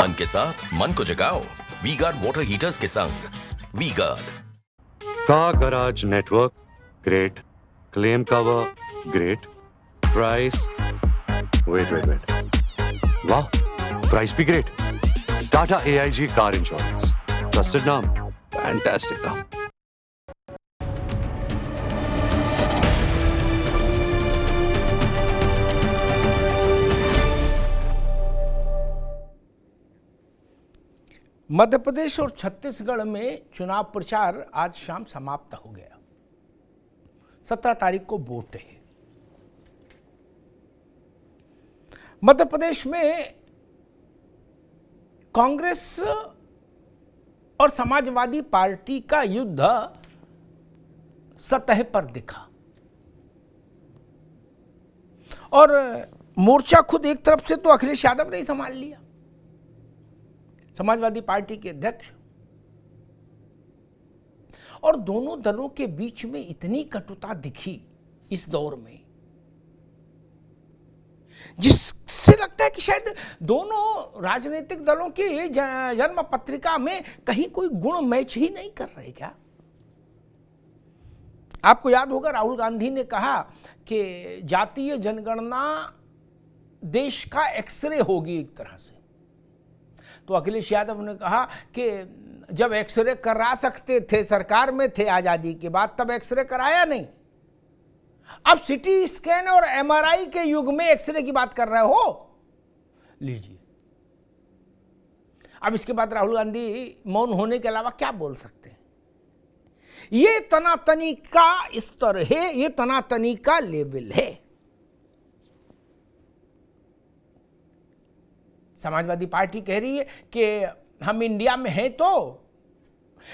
तन के साथ मन को जगाओ वी गार्ड वाटर हीटर्स के संग। V Guard car garage network great, claim cover great, price wait वाह, प्राइस भी great. Tata AIG car insurance, trusted नाम, फैंटास्टिक नाम। मध्य प्रदेश और छत्तीसगढ़ में चुनाव प्रचार आज शाम समाप्त हो गया। 17 तारीख को वोट है। मध्य प्रदेश में कांग्रेस और समाजवादी पार्टी का युद्ध सतह पर दिखा और मोर्चा खुद एक तरफ से तो अखिलेश यादव ने ही संभाल लिया, समाजवादी पार्टी के अध्यक्ष, और दोनों दलों के बीच में इतनी कटुता दिखी इस दौर में जिससे लगता है कि शायद दोनों राजनीतिक दलों की जन्म पत्रिका में कहीं कोई गुण मैच ही नहीं कर रहे। क्या आपको याद होगा राहुल गांधी ने कहा कि जातीय जनगणना देश का एक्सरे होगी एक तरह से, तो अखिलेश यादव ने कहा कि जब एक्सरे करा सकते थे, सरकार में थे आजादी के बाद, तब एक्सरे कराया नहीं। अब सिटी स्कैन और MRI के युग में एक्सरे की बात कर रहे हो, लीजिए। अब इसके बाद राहुल गांधी मौन होने के अलावा क्या बोल सकते हैं? ये तनातनी का स्तर है, ये तनातनी का लेवल है। समाजवादी पार्टी कह रही है कि हम इंडिया में हैं तो,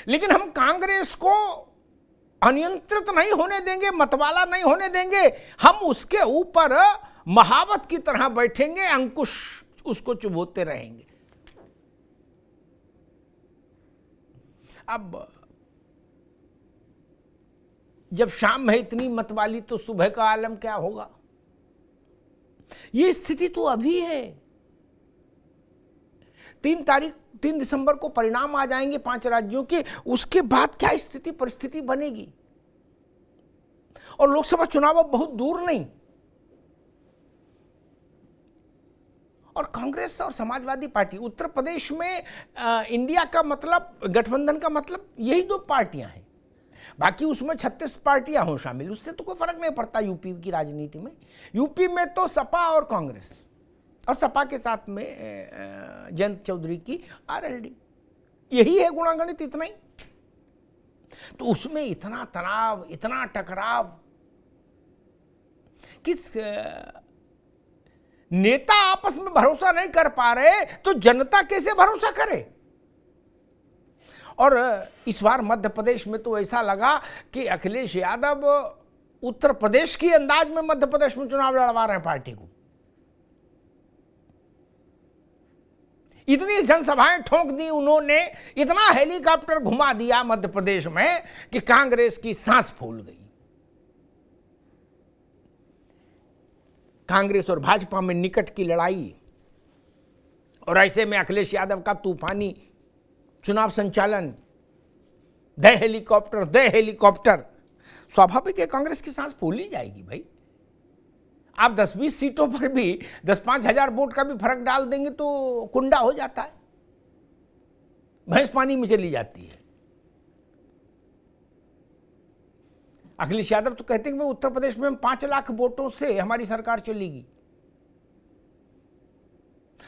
लेकिन हम कांग्रेस को अनियंत्रित नहीं होने देंगे, मतवाला नहीं होने देंगे, हम उसके ऊपर महावत की तरह बैठेंगे, अंकुश उसको चुभोते रहेंगे। अब जब शाम है इतनी मतवाली तो सुबह का आलम क्या होगा? ये स्थिति तो अभी है। 3 दिसंबर को परिणाम आ जाएंगे 5 राज्यों के, उसके बाद क्या स्थिति परिस्थिति बनेगी? और लोकसभा चुनाव अब बहुत दूर नहीं। और कांग्रेस और समाजवादी पार्टी उत्तर प्रदेश में इंडिया का मतलब, गठबंधन का मतलब यही 2 पार्टियां हैं। बाकी उसमें 36 पार्टियां हो शामिल, उससे तो कोई फर्क नहीं पड़ता यूपी की राजनीति में। यूपी में तो सपा और कांग्रेस, और सपा के साथ में जयंत चौधरी की RLD, यही है गुणागणित, इतना ही। तो उसमें इतना तनाव, इतना टकराव, किस नेता आपस में भरोसा नहीं कर पा रहे तो जनता कैसे भरोसा करे? और इस बार मध्य प्रदेश में तो ऐसा लगा कि अखिलेश यादव उत्तर प्रदेश की अंदाज में मध्य प्रदेश में चुनाव लड़वा रहे हैं पार्टी को। इतनी जनसभाएं ठोंक दी उन्होंने, इतना हेलीकॉप्टर घुमा दिया मध्य प्रदेश में कि कांग्रेस की सांस फूल गई। कांग्रेस और भाजपा में निकट की लड़ाई, और ऐसे में अखिलेश यादव का तूफानी चुनाव संचालन, दे हेलीकॉप्टर, स्वाभाविक है कांग्रेस की सांस फूल ही जाएगी भाई। आप 10-20 सीटों पर भी 10-5 हजार वोट का भी फर्क डाल देंगे तो कुंडा हो जाता है, भैंस पानी में चली जाती है। अखिलेश यादव तो कहते हैं कि उत्तर प्रदेश में हम 5 लाख वोटों से हमारी सरकार चलेगी,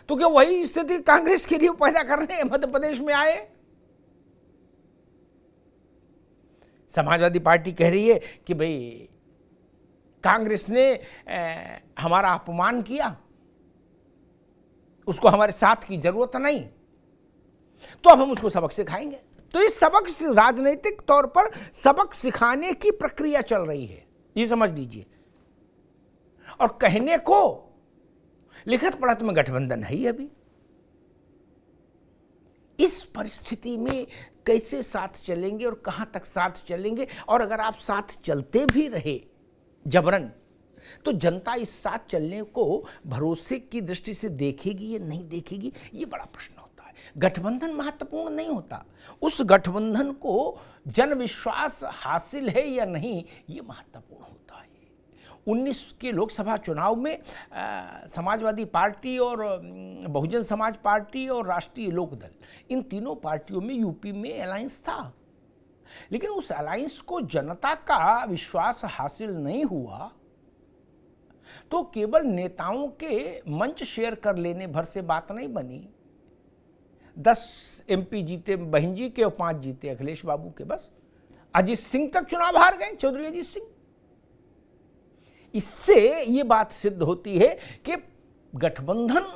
तो क्या वही स्थिति कांग्रेस के लिए पैदा कर रहे हैं मध्य प्रदेश में आए? समाजवादी पार्टी कह रही है कि भाई कांग्रेस ने हमारा अपमान किया, उसको हमारे साथ की जरूरत नहीं, तो अब हम उसको सबक सिखाएंगे। तो इस सबक, राजनीतिक तौर पर सबक सिखाने की प्रक्रिया चल रही है, ये समझ लीजिए। और कहने को लिखत पढ़त में गठबंधन है ही अभी। इस परिस्थिति में कैसे साथ चलेंगे और कहां तक साथ चलेंगे? और अगर आप साथ चलते भी रहे जबरन, तो जनता इस साथ चलने को भरोसे की दृष्टि से देखेगी या नहीं देखेगी, ये बड़ा प्रश्न होता है। गठबंधन महत्वपूर्ण नहीं होता, उस गठबंधन को जन विश्वास हासिल है या नहीं ये महत्वपूर्ण होता है। 19 के लोकसभा चुनाव में समाजवादी पार्टी और बहुजन समाज पार्टी और राष्ट्रीय लोकदल, इन तीनों पार्टियों में यूपी में अलायंस था, लेकिन उस अलायंस को जनता का विश्वास हासिल नहीं हुआ तो केवल नेताओं के मंच शेयर कर लेने भर से बात नहीं बनी। 10 MP जीते बहन जी के और 5 जीते अखिलेश बाबू के, बस अजीत सिंह तक चुनाव हार गए, चौधरी अजीत सिंह। इससे ये बात सिद्ध होती है कि गठबंधन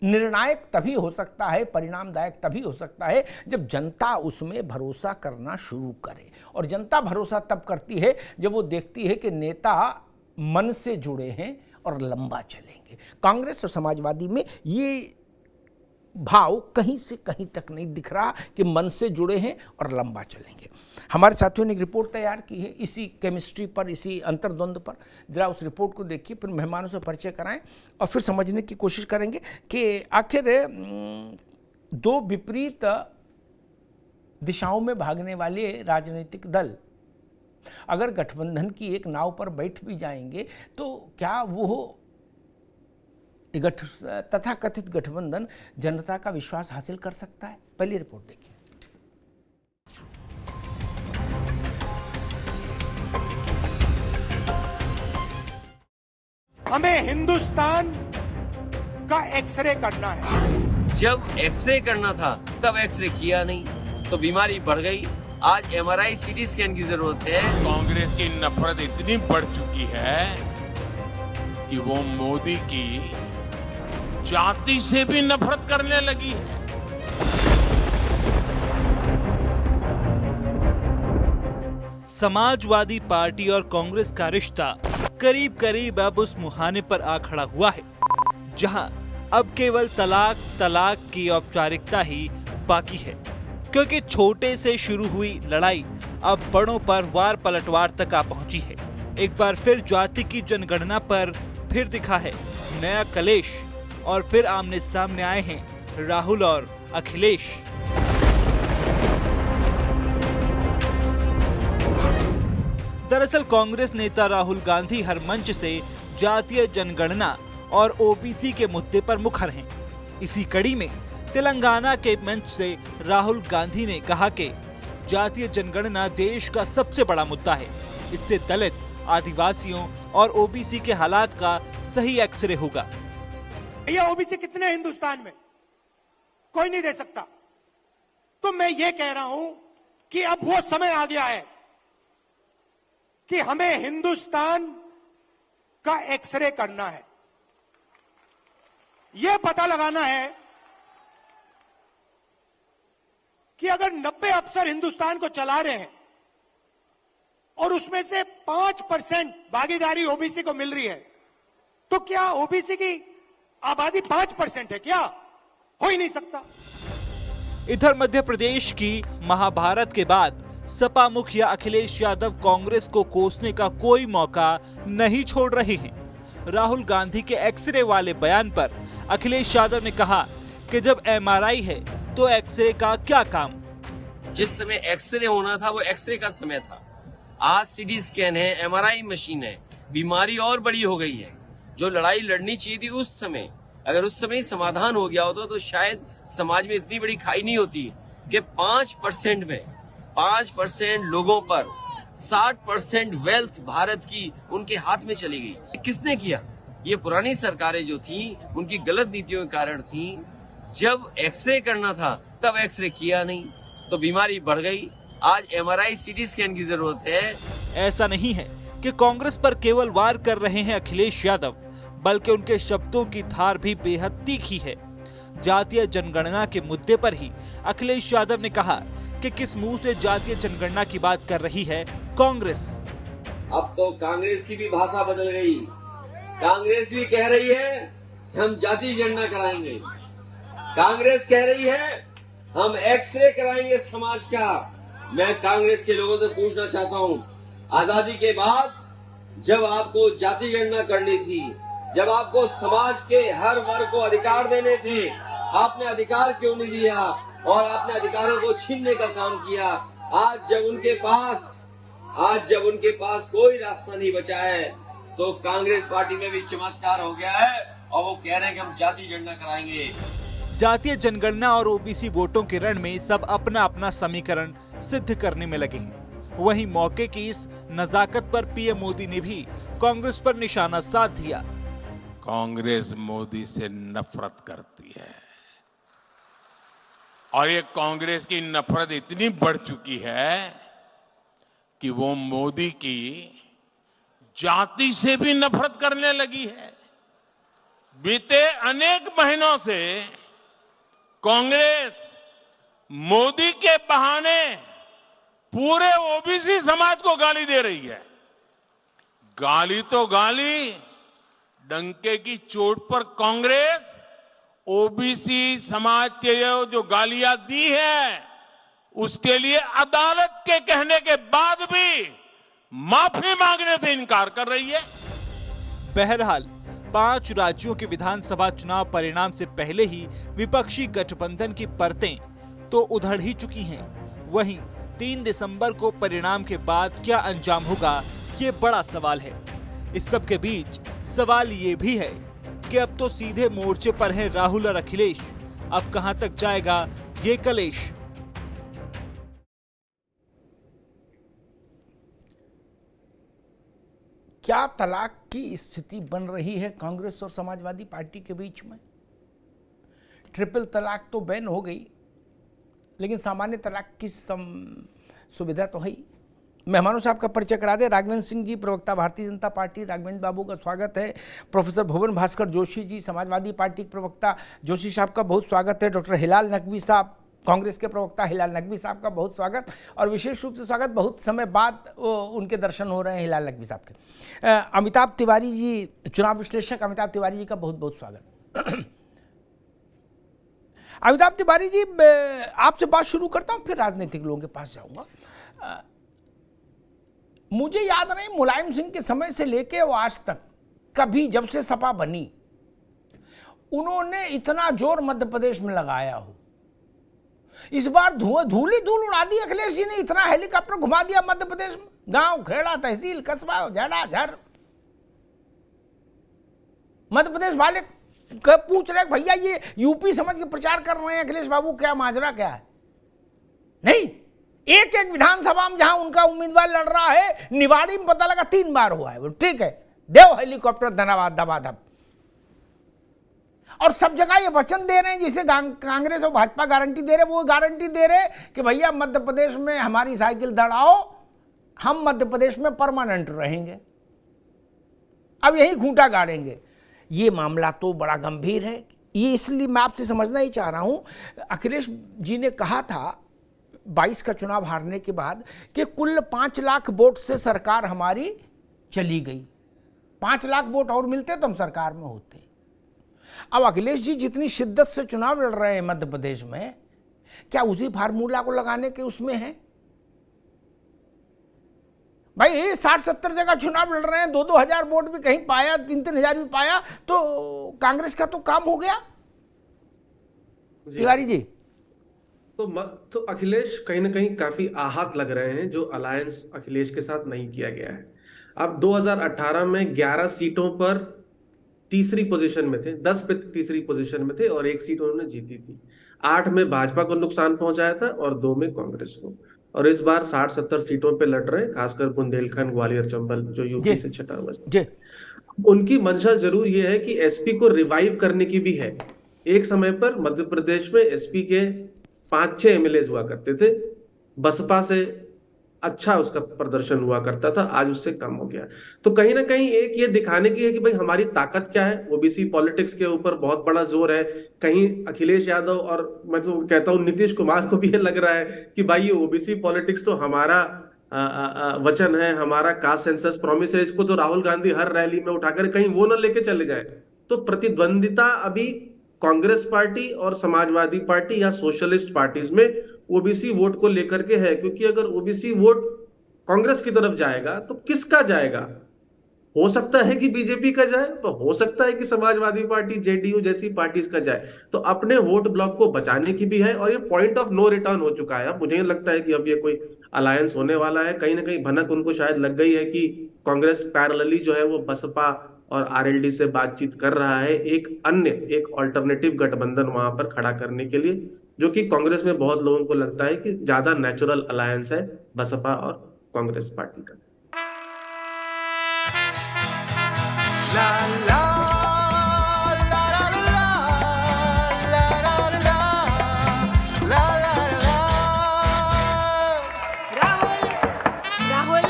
निर्णायक तभी हो सकता है, परिणामदायक तभी हो सकता है जब जनता उसमें भरोसा करना शुरू करे। और जनता भरोसा तब करती है जब वो देखती है कि नेता मन से जुड़े हैं और लंबा चलेंगे। कांग्रेस और समाजवादी में ये भाव कहीं से कहीं तक नहीं दिख रहा कि मन से जुड़े हैं और लंबा चलेंगे। हमारे साथियों ने एक रिपोर्ट तैयार की है इसी केमिस्ट्री पर, इसी अंतर्द्वंद पर। जरा उस रिपोर्ट को देखिए, फिर मेहमानों से परिचय कराएं और फिर समझने की कोशिश करेंगे कि आखिर दो विपरीत दिशाओं में भागने वाले राजनीतिक दल अगर गठबंधन की एक नाव पर बैठ भी जाएंगे तो क्या वो तथाकथित गठबंधन जनता का विश्वास हासिल कर सकता है? पहली रिपोर्ट देखिए। हमें हिंदुस्तान का एक्सरे करना है। जब एक्सरे करना था तब एक्सरे किया नहीं तो बीमारी बढ़ गई। आज MRI CT स्कैन की जरूरत है। कांग्रेस की नफरत इतनी बढ़ चुकी है कि वो मोदी की जाति से भी नफरत करने लगी है। समाजवादी पार्टी और कांग्रेस का रिश्ता करीब करीब अब उस मुहाने पर आ खड़ा हुआ है जहां अब केवल तलाक तलाक की औपचारिकता ही बाकी है, क्योंकि छोटे से शुरू हुई लड़ाई अब बड़ों पर वार पलटवार तक आ पहुंची है। एक बार फिर जाति की जनगणना पर फिर दिखा है नया कलेश और फिर आमने सामने आए हैं राहुल और अखिलेश। दरअसल कांग्रेस नेता राहुल गांधी हर मंच से जातीय जनगणना और ओबीसी के मुद्दे पर मुखर हैं। इसी कड़ी में तेलंगाना के मंच से राहुल गांधी ने कहा कि जातीय जनगणना देश का सबसे बड़ा मुद्दा है। इससे दलित, आदिवासियों और ओबीसी के हालात का सही एक्सरे होगा। भैया ओबीसी कितने हिंदुस्तान में? कोई नहीं दे सकता। तो मैं ये कह रहा हूं कि अब वो समय आ गया है कि हमें हिंदुस्तान का एक्सरे करना है। यह पता लगाना है कि अगर 90 अफसर हिंदुस्तान को चला रहे हैं और उसमें से 5% भागीदारी ओबीसी को मिल रही है, तो क्या ओबीसी की आबादी 5% है? क्या हो ही नहीं सकता। इधर मध्य प्रदेश की महाभारत के बाद सपा मुखिया अखिलेश यादव कांग्रेस को कोसने का कोई मौका नहीं छोड़ रहे हैं। राहुल गांधी के एक्सरे वाले बयान पर अखिलेश यादव ने कहा कि जब MRI है तो एक्सरे का क्या काम। जिस समय एक्सरे होना था वो एक्सरे का समय था। आज CT स्कैन है, MRI मशीन है, बीमारी और बड़ी हो गई है। जो लड़ाई लड़नी चाहिए थी उस समय, अगर उस समय समाधान हो गया होता तो शायद समाज में इतनी बड़ी खाई नहीं होती कि 5% में 5% लोगों पर 60% वेल्थ भारत की उनके हाथ में चली गई। किसने किया? ये पुरानी सरकारें जो थी उनकी गलत नीतियों के कारण थी। जब एक्सरे करना था तब एक्सरे किया नहीं तो बीमारी बढ़ गई। आज MRI CT स्कैन की जरूरत है। ऐसा नहीं है कि कांग्रेस पर केवल वार कर रहे हैं अखिलेश यादव, बल्कि उनके शब्दों की धार भी बेहद तीखी है। जातीय जनगणना के मुद्दे पर ही अखिलेश यादव ने कहा कि किस मुंह से जातीय जनगणना की बात कर रही है कांग्रेस। अब तो कांग्रेस की भी भाषा बदल गई। कांग्रेस भी कह रही है हम जाति जनगणना कराएंगे। कांग्रेस कह रही है हम एक्सरे कराएंगे समाज का। मैं कांग्रेस के लोगों से पूछना चाहता हूं, आजादी के बाद जब आपको जाति गणना करनी थी, जब आपको समाज के हर वर्ग को अधिकार देने थे, आपने अधिकार क्यों नहीं दिया और आपने अधिकारों को छीनने का काम किया। आज जब उनके पास कोई रास्ता नहीं बचा है तो कांग्रेस पार्टी में भी चमत्कार हो गया है और वो कह रहे हैं कि हम जातीय जनगणना कराएंगे। जातीय जनगणना और ओबीसी वोटों के रण में सब अपना अपना समीकरण सिद्ध करने में लगे हैं। वहीं मौके की इस नजाकत पर पीएम मोदी ने भी कांग्रेस पर निशाना साध दिया। कांग्रेस मोदी से नफरत करती है और ये कांग्रेस की नफरत इतनी बढ़ चुकी है कि वो मोदी की जाति से भी नफरत करने लगी है। बीते अनेक महीनों से कांग्रेस मोदी के बहाने पूरे ओबीसी समाज को गाली दे रही है। गाली तो गाली, डंके की चोट पर कांग्रेस ओबीसी समाज के जो गालियां दी है उसके लिए अदालत के कहने के बाद भी माफी मांगने से इनकार कर रही है। बहरहाल 5 राज्यों के विधानसभा चुनाव परिणाम से पहले ही विपक्षी गठबंधन की परतें तो उधड़ ही चुकी हैं। वहीं 3 दिसंबर को परिणाम के बाद क्या अंजाम होगा, ये बड़ा सवाल है। इस सब के बीच सवाल ये भी है कि अब तो सीधे मोर्चे पर हैं राहुल और अखिलेश। अब कहां तक जाएगा ये कलेश। क्या तलाक की स्थिति बन रही है कांग्रेस और समाजवादी पार्टी के बीच में? ट्रिपल तलाक तो बैन हो गई, लेकिन सामान्य तलाक की सुविधा तो है ही। मेहमानों से आपका परिचय करा दे। राघवेंद्र सिंह जी, प्रवक्ता भारतीय जनता पार्टी, राघवेंद्र बाबू का स्वागत है। प्रोफेसर भुवन भास्कर जोशी जी, समाजवादी पार्टी के प्रवक्ता, जोशी साहब का बहुत स्वागत है। डॉक्टर हिलाल नकवी साहब, कांग्रेस के प्रवक्ता हिलाल नकवी साहब का बहुत स्वागत, और विशेष रूप से स्वागत, बहुत समय बाद उनके दर्शन हो रहे हैं हिलाल नकवी साहब के। अमिताभ तिवारी जी, चुनाव विश्लेषक अमिताभ तिवारी जी का बहुत बहुत स्वागत। अमिताभ तिवारी जी, आपसे बात शुरू करता हूँ, फिर राजनीतिक लोगों के पास जाऊँगा। मुझे याद नहीं मुलायम सिंह के समय से लेके वो आज तक कभी, जब से सपा बनी, उन्होंने इतना जोर मध्य प्रदेश में लगाया हो। इस बार धूल उड़ा दी अखिलेश जी ने, इतना हेलीकॉप्टर घुमा दिया मध्य प्रदेश में, गांव, खेड़ा, तहसील, कस्बा, झड़। मध्य प्रदेश वाले पूछ रहे भैया ये यूपी समझ के प्रचार कर रहे हैं अखिलेश बाबू, क्या माजरा क्या है? नहीं, एक एक विधानसभा में जहां उनका उम्मीदवार लड़ रहा है, निवाड़ी में पता लगा 3 बार हुआ है। वो ठीक है, देव हेलीकॉप्टर दबादब, और सब जगह ये वचन दे रहे हैं जिसे कांग्रेस और भाजपा गारंटी दे रहे, वो गारंटी दे रहे कि भैया मध्य प्रदेश में हमारी साइकिल दौड़ाओ, हम मध्य प्रदेश में परमानेंट रहेंगे, अब यही खूंटा गाड़ेंगे। ये मामला तो बड़ा गंभीर है। ये इसलिए मैं आपसे समझना ही चाह रहा हूं, अखिलेश जी ने कहा था 22 का चुनाव हारने के बाद कि कुल 5 लाख वोट से सरकार हमारी चली गई, 5 लाख वोट और मिलते तो हम सरकार में होते। अब अखिलेश जी जितनी शिद्दत से चुनाव लड़ रहे हैं मध्य प्रदेश में, क्या उसी फार्मूला को लगाने के उसमें है? भाई 60-70 जगह चुनाव लड़ रहे हैं, 2-2 हजार वोट भी कहीं पाया, 3-3 हजार भी पाया, तो कांग्रेस का तो काम हो गया। तिवारी जी, तो अखिलेश कहीं ना कहीं काफी आहत लग रहे हैं, जो अलायंस अखिलेश के साथ नहीं किया गया है। अब 2018 में 11 सीटों पर तीसरी पोजीशन में थे, 10 पे तीसरी पोजीशन में थे और 1 सीट उन्होंने जीती थी। 8 में भाजपा को नुकसान पहुंचाया था और 2 में कांग्रेस को। और इस बार 60-70 सीटों पे लड़ रहे हैं, खासकर बुंदेलखंड, ग्वालियर, चंबल, जो यूपी से छटा हुआ है। उनकी मंशा जरूर ये है कि एसपी को रिवाइव करने की भी है। एक समय पर मध्य प्रदेश में एसपी के 5-6 एमएलए हुआ करते थे, बसपा से अच्छा उसका प्रदर्शन हुआ करता था, आज उससे कम हो गया। तो कहीं ना कहीं एक ये दिखाने की है कि भाई हमारी ताकत क्या है। ओबीसी पॉलिटिक्स के ऊपर बहुत बड़ा जोर है। कहीं अखिलेश यादव और मैं तो कहता हूं नीतीश कुमार को भी ये लग रहा है कि भाई ये ओबीसी पॉलिटिक्स तो हमारा वचन है, हमारा कास्ट सेंसस प्रॉमिस है, इसको तो राहुल गांधी हर रैली में उठाकर कहीं वो ना लेके चले जाए। तो प्रतिद्वंदिता अभी कांग्रेस पार्टी और समाजवादी पार्टी या सोशलिस्ट पार्टीज में ओबीसी वोट को लेकर के है, क्योंकि अगर ओबीसी वोट कांग्रेस की तरफ जाएगा तो किसका जाएगा? हो सकता है कि बीजेपी का जाए, तो हो सकता है कि समाजवादी पार्टी, जेडीयू जैसी पार्टीज का जाए। तो अपने वोट ब्लॉक को बचाने की भी है, और ये पॉइंट ऑफ नो रिटर्न हो चुका है। अब मुझे लगता है कि अब ये कोई अलायंस होने वाला है। कहीं ना कहीं भनक उनको शायद लग गई है कि कांग्रेस पैरेलली जो है वो बसपा और आरएलडी से बातचीत कर रहा है एक ऑल्टरनेटिव गठबंधन वहां पर खड़ा करने के लिए, जो कि कांग्रेस में बहुत लोगों को लगता है कि ज्यादा नेचुरल अलायंस है बसपा और कांग्रेस पार्टी का। राहुल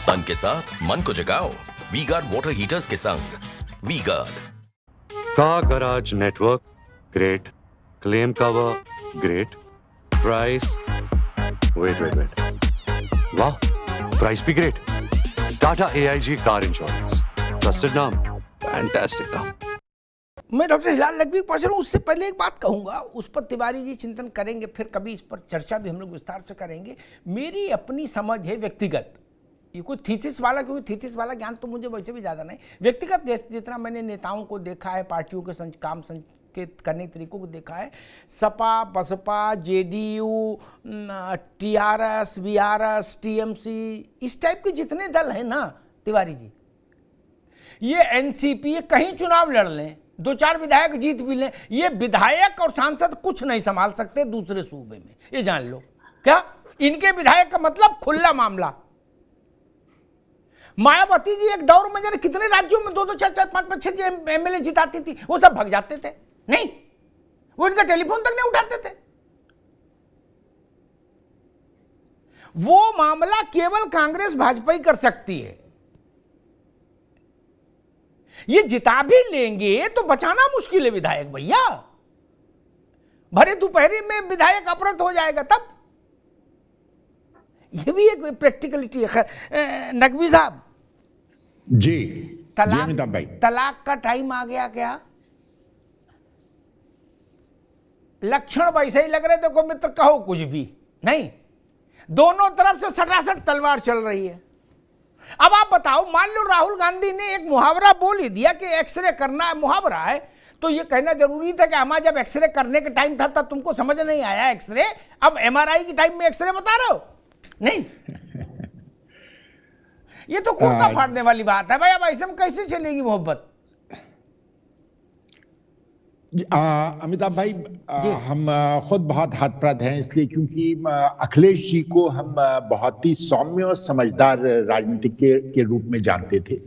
तन के साथ मन को जगाओ वी गार्ड वाटर हीटर्स के संग वी गार्ड। का garage network great, claim cover great, price wait वाह, प्राइस भी great. Tata AIG car insurance, trusted नाम, फैंटास्टिक नाम। मैं डॉक्टर हिलाल नकवी पहुंच रहा हूँ। उससे पहले एक बात कहूँगा, उस पर तिवारी जी चिंतन करेंगे, फिर कभी इस पर चर्चा भी हम लोग विस्तार से करेंगे। मेरी अपनी समझ है व्यक्तिगत, ये कोई थीसिस वाला, क्योंकि थीसिस वाला ज्ञान तो मुझे वैसे भी ज़्यादा नहीं, व्यक्तिगत जितना मैंने नेताओं को देखा है, पार्टियों के काम संकेत करने के तरीकों को देखा है, Sapa, Basapa, JDU, TRS, VRS, TMC, इस टाइप के जितने दल हैं ना तिवारी जी, ये NCP, ये कहीं चुनाव लड़ लें, 2-4 विधायक जीत भी लें, ये विधायक और सांसद कुछ नहीं संभाल सकते दूसरे सूबे में, ये जान लो। क्या इनके विधायक का मतलब खुला मामला। मायावती जी एक दौर में जाने कितने राज्यों में 2-2, 4-4, 5-5, 6 MLA जिताती थी, वो सब भग जाते थे, नहीं, वो इनका टेलीफोन तक नहीं उठाते थे। वो मामला केवल कांग्रेस भाजपा ही कर सकती है। ये जिता भी लेंगे तो बचाना मुश्किल है विधायक भैया, भरे दोपहरी में विधायक अपहृत हो जाएगा तब। ये भी एक प्रैक्टिकलिटी है। खैर नकवी साहब जी, तलाक का टाइम आ गया क्या? लक्षण वैसे ही लग रहे, देखो मित्र, कहो कुछ भी नहीं, दोनों तरफ से सटासट तलवार चल रही है। अब आप बताओ, मान लो राहुल गांधी ने एक मुहावरा बोल ही दिया कि एक्सरे करना है, मुहावरा है, तो ये कहना जरूरी था कि हमारा जब एक्सरे करने का टाइम था तब तुमको समझ नहीं आया एक्सरे, अब MRI की टाइम में एक्सरे बता रहे हो? नहीं, ये तो कुर्ता फाड़ने वाली बात है भाई। अब ऐसे में कैसे चलेगी मोहब्बत? अमिताभ भाई, हम खुद बहुत हतप्रद हैं इसलिए क्योंकि अखिलेश जी को हम बहुत ही सौम्य और समझदार राजनीतिक के रूप में जानते थे,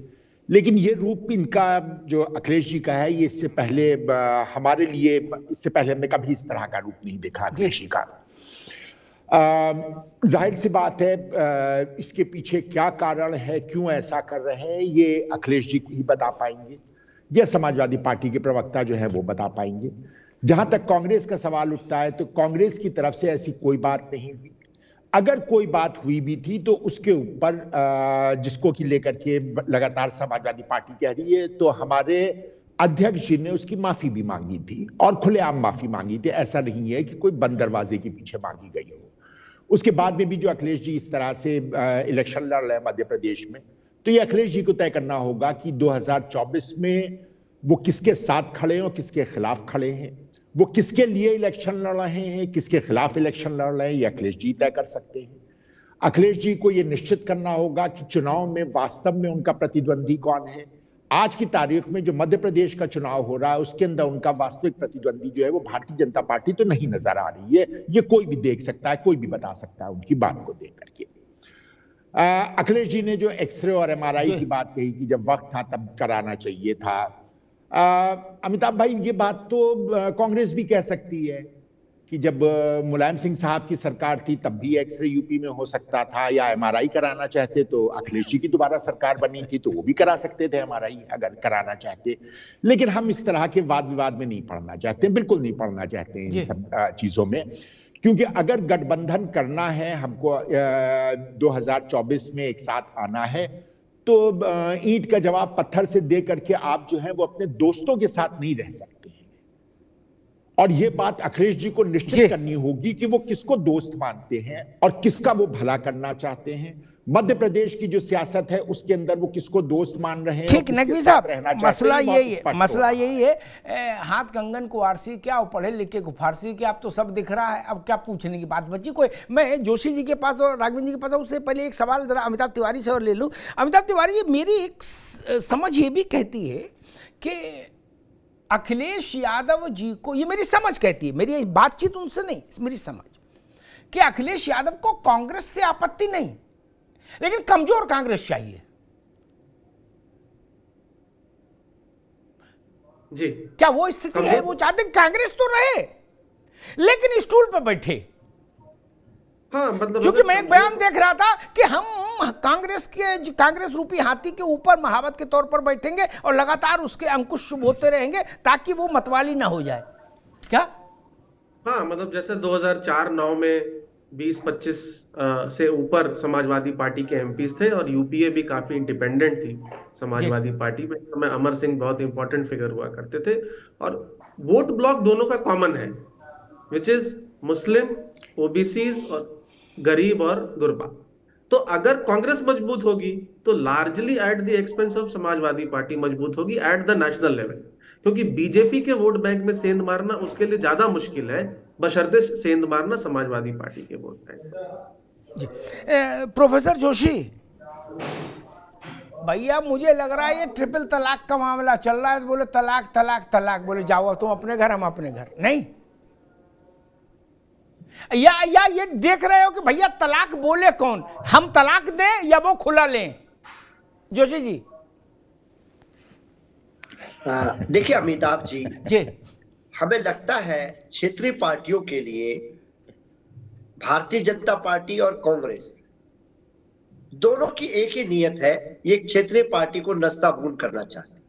लेकिन ये रूप इनका जो अखिलेश जी का है, ये इससे पहले हमारे लिए, इससे पहले हमने कभी इस तरह का रूप नहीं देखा अखिलेश जी का। जाहिर सी बात है, इसके पीछे क्या कारण है, क्यों ऐसा कर रहे हैं, ये अखिलेश जी ही बता पाएंगे या समाजवादी पार्टी के प्रवक्ता जो है वो बता पाएंगे। जहां तक कांग्रेस का सवाल उठता है तो कांग्रेस की तरफ से ऐसी कोई बात नहीं हुई। अगर कोई बात हुई भी थी तो उसके ऊपर जिसको कि लेकर के लगातार समाजवादी पार्टी कह रही है, तो हमारे अध्यक्ष जी ने उसकी माफी भी मांगी थी और खुलेआम माफी मांगी थी। ऐसा नहीं है कि कोई बंद दरवाजे के पीछे मांगी गई हो। उसके बाद में भी जो अखिलेश जी इस तरह से इलेक्शन लड़ रहे हैं मध्य प्रदेश में, तो ये अखिलेश जी को तय करना होगा कि 2024 में वो किसके साथ खड़े हैं और किसके खिलाफ खड़े हैं, वो किसके लिए इलेक्शन लड़ रहे हैं, किसके खिलाफ इलेक्शन लड़ रहे हैं, ये अखिलेश जी तय कर सकते हैं। अखिलेश जी को ये निश्चित करना होगा कि चुनाव में वास्तव में उनका प्रतिद्वंदी कौन है। आज की तारीख में जो मध्य प्रदेश का चुनाव हो रहा है उसके अंदर उनका वास्तविक प्रतिद्वंदी जो है वो भारतीय जनता पार्टी तो नहीं नजर आ रही है। ये कोई भी देख सकता है, कोई भी बता सकता है उनकी बात को देख करके। अखिलेश जी ने जो एक्सरे और MRI की बात कही कि जब वक्त था तब कराना चाहिए था, अमिताभ भाई ये बात तो कांग्रेस भी कह सकती है कि जब मुलायम सिंह साहब की सरकार थी तब भी एक्सरे यूपी में हो सकता था, या MRI कराना चाहते तो अखिलेश जी की दोबारा सरकार बनी थी तो वो भी करा सकते थे MRI अगर कराना चाहते। लेकिन हम इस तरह के वाद विवाद में नहीं पड़ना चाहते, बिल्कुल नहीं पड़ना चाहते इन सब चीजों में, क्योंकि अगर गठबंधन करना है, हमको 2024 में एक साथ आना है, तो ईंट का जवाब पत्थर से दे करके आप जो है वो अपने दोस्तों के साथ नहीं रह सकते हैं। और ये बात अखिलेश जी को निश्चित करनी होगी कि वो किसको दोस्त मानते हैं और किसका वो भला करना चाहते हैं। मध्य प्रदेश की जो सियासत है उसके अंदर वो किसको दोस्त मान रहे हैं, ठीक, और किसके नकवी साथ साहब, रहना चाहते मसला हैं, बहुत यही है, स्पष्ट मसला होगा। यही है। हाथ कंगन को आरसी क्या, और पढ़े लिखे को फारसी क्या, अब तो सब दिख रहा है, अब क्या पूछने की बात बची कोई। मैं जोशी जी के पास और राघवेंद्र जी के पास, उससे पहले एक सवाल जरा अमिताभ तिवारी से और ले लूं। अमिताभ तिवारी जी, मेरी एक समझ ये भी कहती है कि अखिलेश यादव जी को, ये मेरी समझ कहती है, मेरी बातचीत उनसे नहीं, मेरी समझ, कि अखिलेश यादव को कांग्रेस से आपत्ति नहीं, लेकिन कमजोर कांग्रेस चाहिए। जी, क्या वो स्थिति है? वो चाहते कांग्रेस तो रहे लेकिन स्टूल पर बैठे। हाँ, मतलब क्योंकि मैं एक बयान देख रहा था कि हम कांग्रेस रूपी हाथी के ऊपर महावत के तौर पर बैठेंगे और लगातार उसके अंकुश शुभ होते रहेंगे ताकि वो मतवाली ना हो जाए। क्या? हाँ, मतलब जैसे 2004-9 में 20-25 से ऊपर समाजवादी पार्टी के एमपीज थे, और यूपीए भी काफी इंडिपेंडेंट थी समाजवादी पार्टी में। तो अमर सिंह बहुत इंपॉर्टेंट फिगर हुआ करते थे, और वोट ब्लॉक दोनों का कॉमन है, विच इज मुस्लिम, ओबीसीज और गरीब और गुरबा। तो अगर कांग्रेस मजबूत होगी तो largely at the expense of Samajwadi party मजबूत होगी एट द नेशनल लेवल, क्योंकि बीजेपी के वोट बैंक में सेंध मारना उसके लिए ज्यादा मुश्किल है, बशर्ते सेंध मारना समाजवादी पार्टी के वोट बैंक। जी, प्रोफेसर जोशी भैया, मुझे लग रहा है ये ट्रिपल तलाक का मामला चल रहा है, तो बोले तलाक तलाक तलाक, बोले जाओ तुम अपने घर, हम अपने घर। नहीं, या ये देख रहे हो कि भैया तलाक बोले कौन, हम तलाक दें या वो खुला लें? जोशी जी। देखिए अमिताभ जी, जी, हमें लगता है क्षेत्रीय पार्टियों के लिए भारतीय जनता पार्टी और कांग्रेस दोनों की एक ही नियत है, ये क्षेत्रीय पार्टी को नस्ताबूद करना चाहते हैं।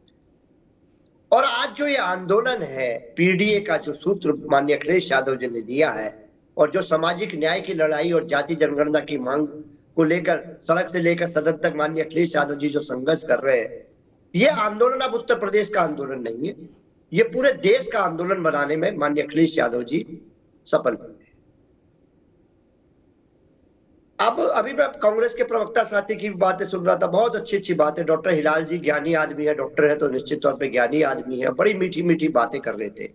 और आज जो ये आंदोलन है, पीडीए का जो सूत्र माननीय अखिलेश यादव जी ने दिया है, और जो सामाजिक न्याय की लड़ाई और जाति जनगणना की मांग को लेकर सड़क से लेकर सदन तक माननीय अखिलेश यादव जी जो संघर्ष कर रहे हैं, ये आंदोलन अब उत्तर प्रदेश का आंदोलन नहीं है, ये पूरे देश का आंदोलन बनाने में माननीय अखिलेश यादव जी सफल हुए। अब अभी मैं कांग्रेस के प्रवक्ता साथी की बातें सुन रहा था, बहुत अच्छी अच्छी बातें। डॉक्टर हिलाल जी ज्ञानी आदमी है, डॉक्टर है तो निश्चित तौर पे ज्ञानी आदमी है, बड़ी मीठी मीठी बातें कर रहे थे,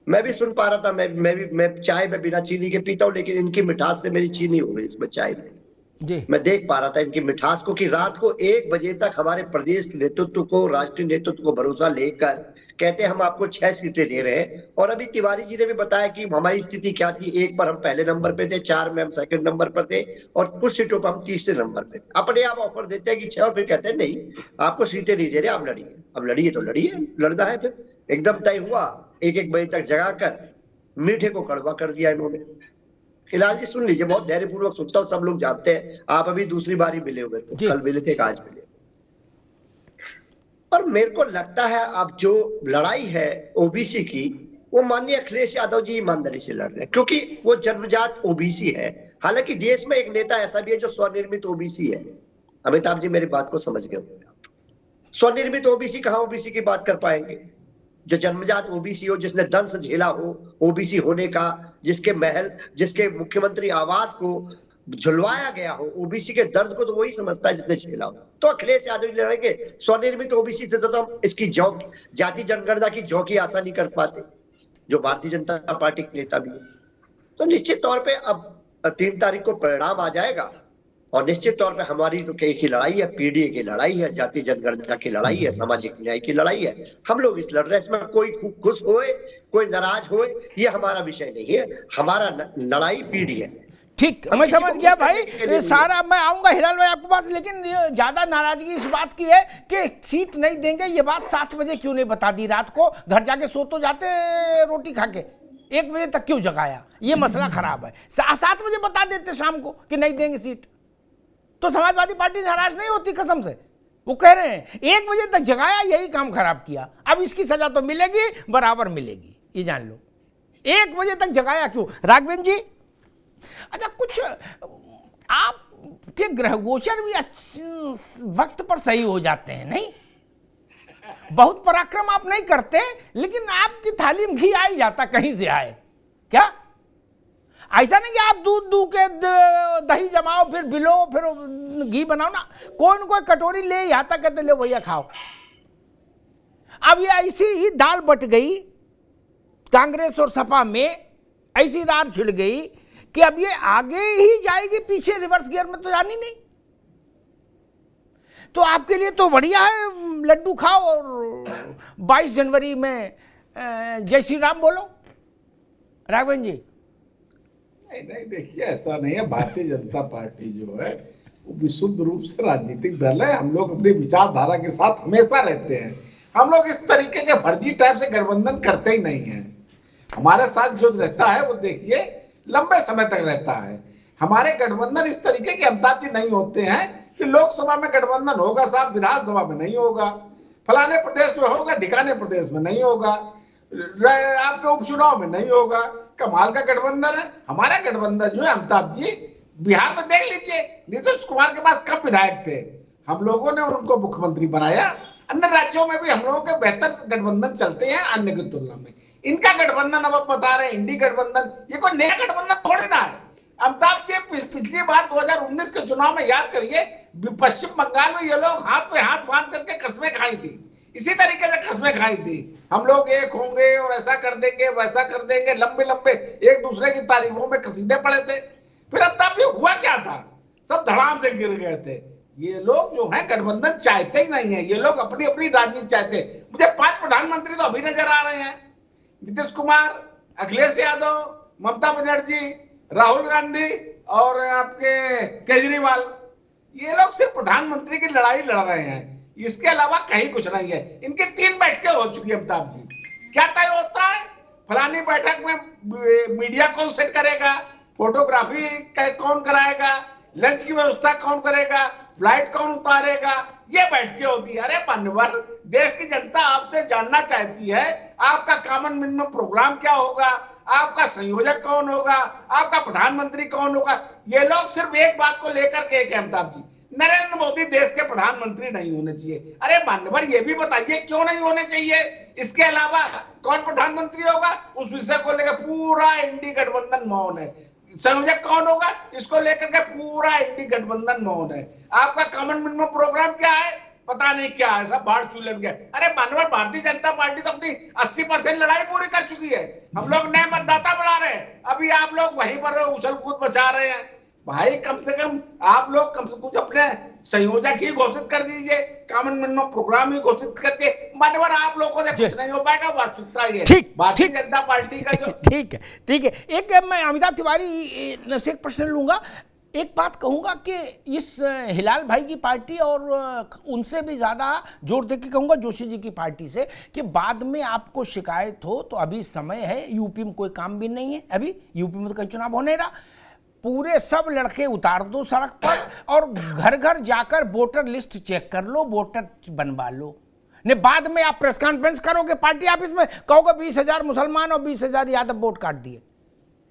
मैं भी सुन पा रहा था। मैं चाय में बिना चीनी के पीता हूँ, लेकिन इनकी मिठास से मेरी चीनी हो गई इसमें चाय में। मैं देख पा रहा था इनकी मिठास को, कि रात को 1 बजे तक हमारे प्रदेश नेतृत्व को, राष्ट्रीय नेतृत्व को भरोसा लेकर कहते हम आपको 6 सीटें दे रहे हैं। और अभी तिवारी जी ने भी बताया कि हमारी स्थिति क्या थी, 1 पर हम पहले नंबर पे थे, 4 में हम सेकंड नंबर पर थे, और कुछ सीटों पर हम तीसरे नंबर पे थे। अपने आप ऑफर देते हैं कि 6, और फिर कहते हैं नहीं आपको सीटें नहीं दे रहे, आप लड़िए। अब लड़िए तो लड़िए, लड़ना है फिर। एकदम तय हुआ, 1-1 बजे तक जगाकर मीठे को कड़वा कर दिया इन्होंने। हिलाल जी सुन लीजिए, बहुत धैर्यपूर्वक सुनता हूँ, सब लोग जानते हैं, आप अभी दूसरी बारी मिले हुए थे, कल मिले थे, आज मिले। और मेरे को लगता है अब जो लड़ाई है ओबीसी की, वो माननीय अखिलेश यादव जी ईमानदारी से लड़ रहे हैं, क्योंकि वो जन्मजात ओबीसी है। हालांकि देश में एक नेता ऐसा भी है जो स्वनिर्मित ओबीसी है। अमिताभ जी मेरी बात को समझ गए, स्वनिर्मित ओबीसी कहाँ ओबीसी की बात कर पाएंगे? जो जन्मजात ओबीसी हो, जिसने दंश झेला हो ओबीसी होने का, जिसके महल, जिसके मुख्यमंत्री आवास को झुलवाया गया हो, ओबीसी के दर्द को तो वही समझता है जिसने झेला हो। तो अखिलेश यादव जी लड़ेंगे स्वनिर्मित ओबीसी से, तो हम इसकी जाति जनगणना की जौ की आशा नहीं कर पाते, जो भारतीय जनता पार्टी के नेता भी है। तो निश्चित तौर पर अब 3 तारीख को परिणाम आ जाएगा, और निश्चित तौर पे हमारी तो कई की लड़ाई है, पीडीए की लड़ाई है, जाति जनगणना की लड़ाई है, सामाजिक न्याय की लड़ाई है। हम लोग इस लड़ रहे हैं, इसमें कोई खुश होए कोई नाराज होए ये हमारा विषय नहीं है, हमारा लड़ाई पीडीए है। ठीक, मैं समझ गया भाई सारा। मैं आऊंगा हिलाल भाई आपके पास, लेकिन ज्यादा नाराजगी इस बात की है कि सीट नहीं देंगे, ये बात 7 बजे क्यों नहीं बता दी? रात को घर जाके सो तो जाते रोटी खा के, 1 बजे तक क्यों जगाया? ये मसला खराब है। 7 बजे बता देते शाम को कि नहीं देंगे सीट, तो समाजवादी पार्टी नाराज नहीं होती कसम से। वो कह रहे हैं 1 बजे तक जगाया, यही काम खराब किया, अब इसकी सजा तो मिलेगी, बराबर मिलेगी, ये जान लो। 1 बजे तक जगाया क्यों? राघवेंद्र जी, अच्छा कुछ आपके ग्रह गोचर भी वक्त पर सही हो जाते हैं नहीं? बहुत पराक्रम आप नहीं करते, लेकिन आपकी थाली में घी आ ही जाता, कहीं से आए क्या? ऐसा नहीं कि आप दूध दू के दही जमाओ, फिर बिलो, फिर घी बनाओ ना, कोई न कोई कटोरी ले यहाँ तक कहते ले भैया खाओ। अब ये ऐसी ही दाल बट गई कांग्रेस और सपा में, ऐसी दाल छिड़ गई कि अब ये आगे ही जाएगी, पीछे रिवर्स गियर में तो जानी नहीं। तो आपके लिए तो बढ़िया है, लड्डू खाओ और 22 जनवरी में जय श्री राम बोलो। राघवन जी नहीं देखिए, ऐसा नहीं है। भारतीय जनता पार्टी जो है वो विशुद्ध रूप से राजनीतिक दल है। हम लोग अपनी विचारधारा के साथ हमेशा रहते हैं। हम लोग इस तरीके के फर्जी टाइप से गठबंधन करते ही नहीं है। हमारे साथ जो रहता है वो देखिए लंबे समय तक रहता है। हमारे गठबंधन इस तरीके के अमिताभ जी नहीं होते हैं कि लोकसभा में गठबंधन होगा साहब, विधानसभा में नहीं होगा, फलाने प्रदेश में होगा, ढिकाने प्रदेश में नहीं होगा, आपके उपचुनाव में नहीं होगा। कमाल का गठबंधन है हमारा। गठबंधन जो है अमिताभ जी, बिहार में देख लीजिए नीतीश कुमार के पास कब विधायक थे, हम लोगों ने उनको मुख्यमंत्री बनाया। अन्य राज्यों में भी हम लोगों के बेहतर गठबंधन चलते हैं अन्य की तुलना में। इनका गठबंधन अब बता रहे हैं इंडी गठबंधन, ये कोई नया गठबंधन थोड़ी ना है। अमिताभ जी पिछली बार 2019 के चुनाव में याद करिए, पश्चिम बंगाल में ये लोग हाथ पे हाथ बांध करके कस्में खाई थी, इसी तरीके से कस्में खाई थी, हम लोग एक होंगे और ऐसा कर देंगे वैसा कर देंगे, लंबे लंबे एक दूसरे की तारीफों में कसीदे पड़े थे। फिर अमिताभ जी हुआ क्या था, सब धड़ाम से गिर गए थे। ये लोग जो है गठबंधन चाहते ही नहीं है, ये लोग अपनी अपनी राजनीति चाहते हैं। मुझे 5 प्रधानमंत्री तो अभी नजर आ रहे हैं, नीतीश कुमार, अखिलेश यादव, ममता बनर्जी, राहुल गांधी और आपके केजरीवाल, ये लोग सिर्फ प्रधानमंत्री की लड़ाई लड़ रहे हैं, इसके अलावा कहीं कुछ नहीं है। इनकी 3 बैठकें हो चुकी है अमिताभ जी। क्या तय होता है, फलानी बैठक में मीडिया कौन सेट करेगा, फोटोग्राफी कौन कराएगा, लंच की व्यवस्था कौन करेगा, फ्लाइट कौन उतारेगा, ये बैठकें होती है। अरे मान्यवर, देश की जनता आपसे जानना चाहती है आपका कॉमन मिनिमम प्रोग्राम क्या होगा, आपका संयोजक कौन होगा, आपका प्रधानमंत्री कौन होगा। ये लोग सिर्फ एक बात को लेकर के एक अमिताभ जी, नरेंद्र मोदी देश के प्रधानमंत्री नहीं होने चाहिए। अरे मान्यवर, ये भी बताइए क्यों नहीं होने चाहिए। इसके अलावा कौन प्रधानमंत्री होगा, उस विषय को लेकर पूरा इंडी गठबंधन मौन है। संयोजक कौन होगा, इसको लेकर के पूरा इंडी गठबंधन मौन है। आपका कॉमन मिनिमम प्रोग्राम क्या है, पता नहीं क्या है, सब बाढ़ चूल्हे में गया। अरे मानवर, भारतीय जनता पार्टी तो अपनी 80% लड़ाई पूरी कर चुकी है। हम लोग नए मतदाता बना रहे हैं, अभी आप लोग वहीं पर उछल कूद मचा रहे हैं। भाई कम से कम आप लोग कम से कुछ अपने संयोजक ही घोषित कर दीजिए, कॉमन मिनिमम प्रोग्राम ही घोषित करके। मानवर, आप लोगों से कुछ नहीं हो पाएगा, वास्तविकता ये भारतीय जनता पार्टी का जो ठीक है। एक मैं अमिताभ तिवारी से एक प्रश्न लूंगा। एक बात कहूंगा कि इस हिलाल भाई की पार्टी और उनसे भी ज़्यादा जोर दे के कहूँगा जोशी जी की पार्टी से कि बाद में आपको शिकायत हो तो अभी समय है। यूपी में कोई काम भी नहीं है, अभी यूपी में तो कहीं चुनाव होने रहा, पूरे सब लड़के उतार दो सड़क पर और घर घर जाकर वोटर लिस्ट चेक कर लो, वोटर बनवा लो। ने बाद में आप प्रेस कॉन्फ्रेंस करोगे पार्टी ऑफिस में, कहोगे 20,000 मुसलमान और 20,000 यादव वोट काट दिए।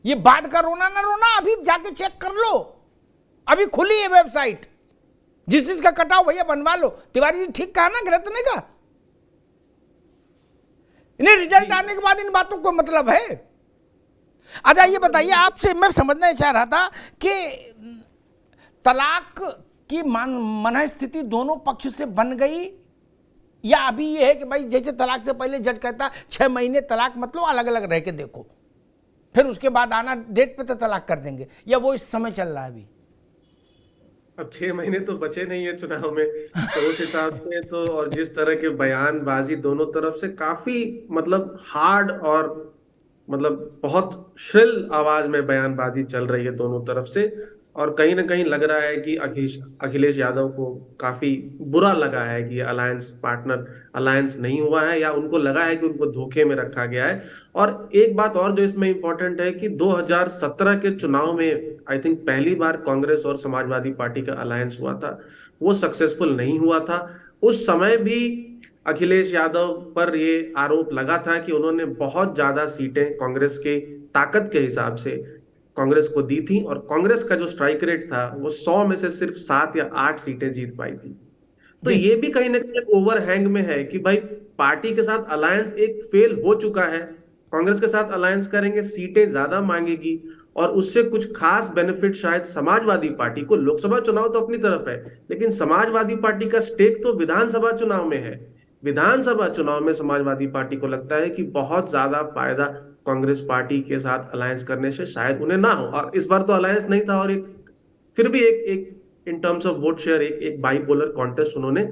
ये बाद का रोना ना रोना, अभी जाके चेक कर लो, अभी खुली है वेबसाइट, जिस का कटाओ भैया बनवा लो। तिवारी जी ठीक कहा ना, गलत नहीं कहा? इन्हें रिजल्ट आने के बाद इन बातों को मतलब है। अच्छा ये बताइए, आपसे मैं समझना चाह रहा था कि तलाक की मनस्थिति दोनों पक्ष से बन गई, या अभी ये है कि भाई जैसे तलाक से पहले जज कहता 6 महीने तलाक मत लो, अलग अलग रह के देखो, फिर उसके बाद आना डेट पे तो तलाक कर देंगे, या वो इस समय चल रहा है अभी? अब 6 महीने तो बचे नहीं है चुनाव में, तो उस हिसाब से तो, और जिस तरह के बयानबाजी दोनों तरफ से काफी मतलब हार्ड और मतलब बहुत श्रिल आवाज में बयानबाजी चल रही है दोनों तरफ से, और कहीं ना कहीं लग रहा है कि अखिलेश यादव को काफी बुरा लगा है कि अलायंस पार्टनर अलायंस नहीं हुआ है, या उनको लगा है कि उनको धोखे में रखा गया है। और एक बात और जो इसमें इंपॉर्टेंट है कि 2017 के चुनाव में आई थिंक पहली बार कांग्रेस और समाजवादी पार्टी का अलायंस हुआ था, वो सक्सेसफुल नहीं हुआ था। उस समय भी अखिलेश यादव पर ये आरोप लगा था कि उन्होंने बहुत ज्यादा सीटें कांग्रेस के ताकत के हिसाब से कांग्रेस को दी थी, और कांग्रेस का जो स्ट्राइक रेट था वो 100 में से सिर्फ 7 या 8 सीटें जीत पाई थी। तो ये भी कहीं ना कहीं ओवरहैंग में है कि भाई पार्टी के साथ अलायंस एक फेल हो चुका है, कांग्रेस के साथ अलायंस करेंगे सीटें ज्यादा मांगेगी, और उससे कुछ खास बेनिफिट शायद समाजवादी पार्टी को, लोकसभा चुनाव तो अपनी तरफ है, लेकिन समाजवादी पार्टी का स्टेक तो विधानसभा चुनाव में है। विधानसभा चुनाव में समाजवादी पार्टी को लगता है कि बहुत ज्यादा फायदा कांग्रेस पार्टी के साथ अलायंस करने से शायद उन्हें ना हो, और इस बार तो अलायंस नहीं था, और फिर भी एक in terms of vote share एक बाइपोलर कॉन्टेस्ट उन्होंने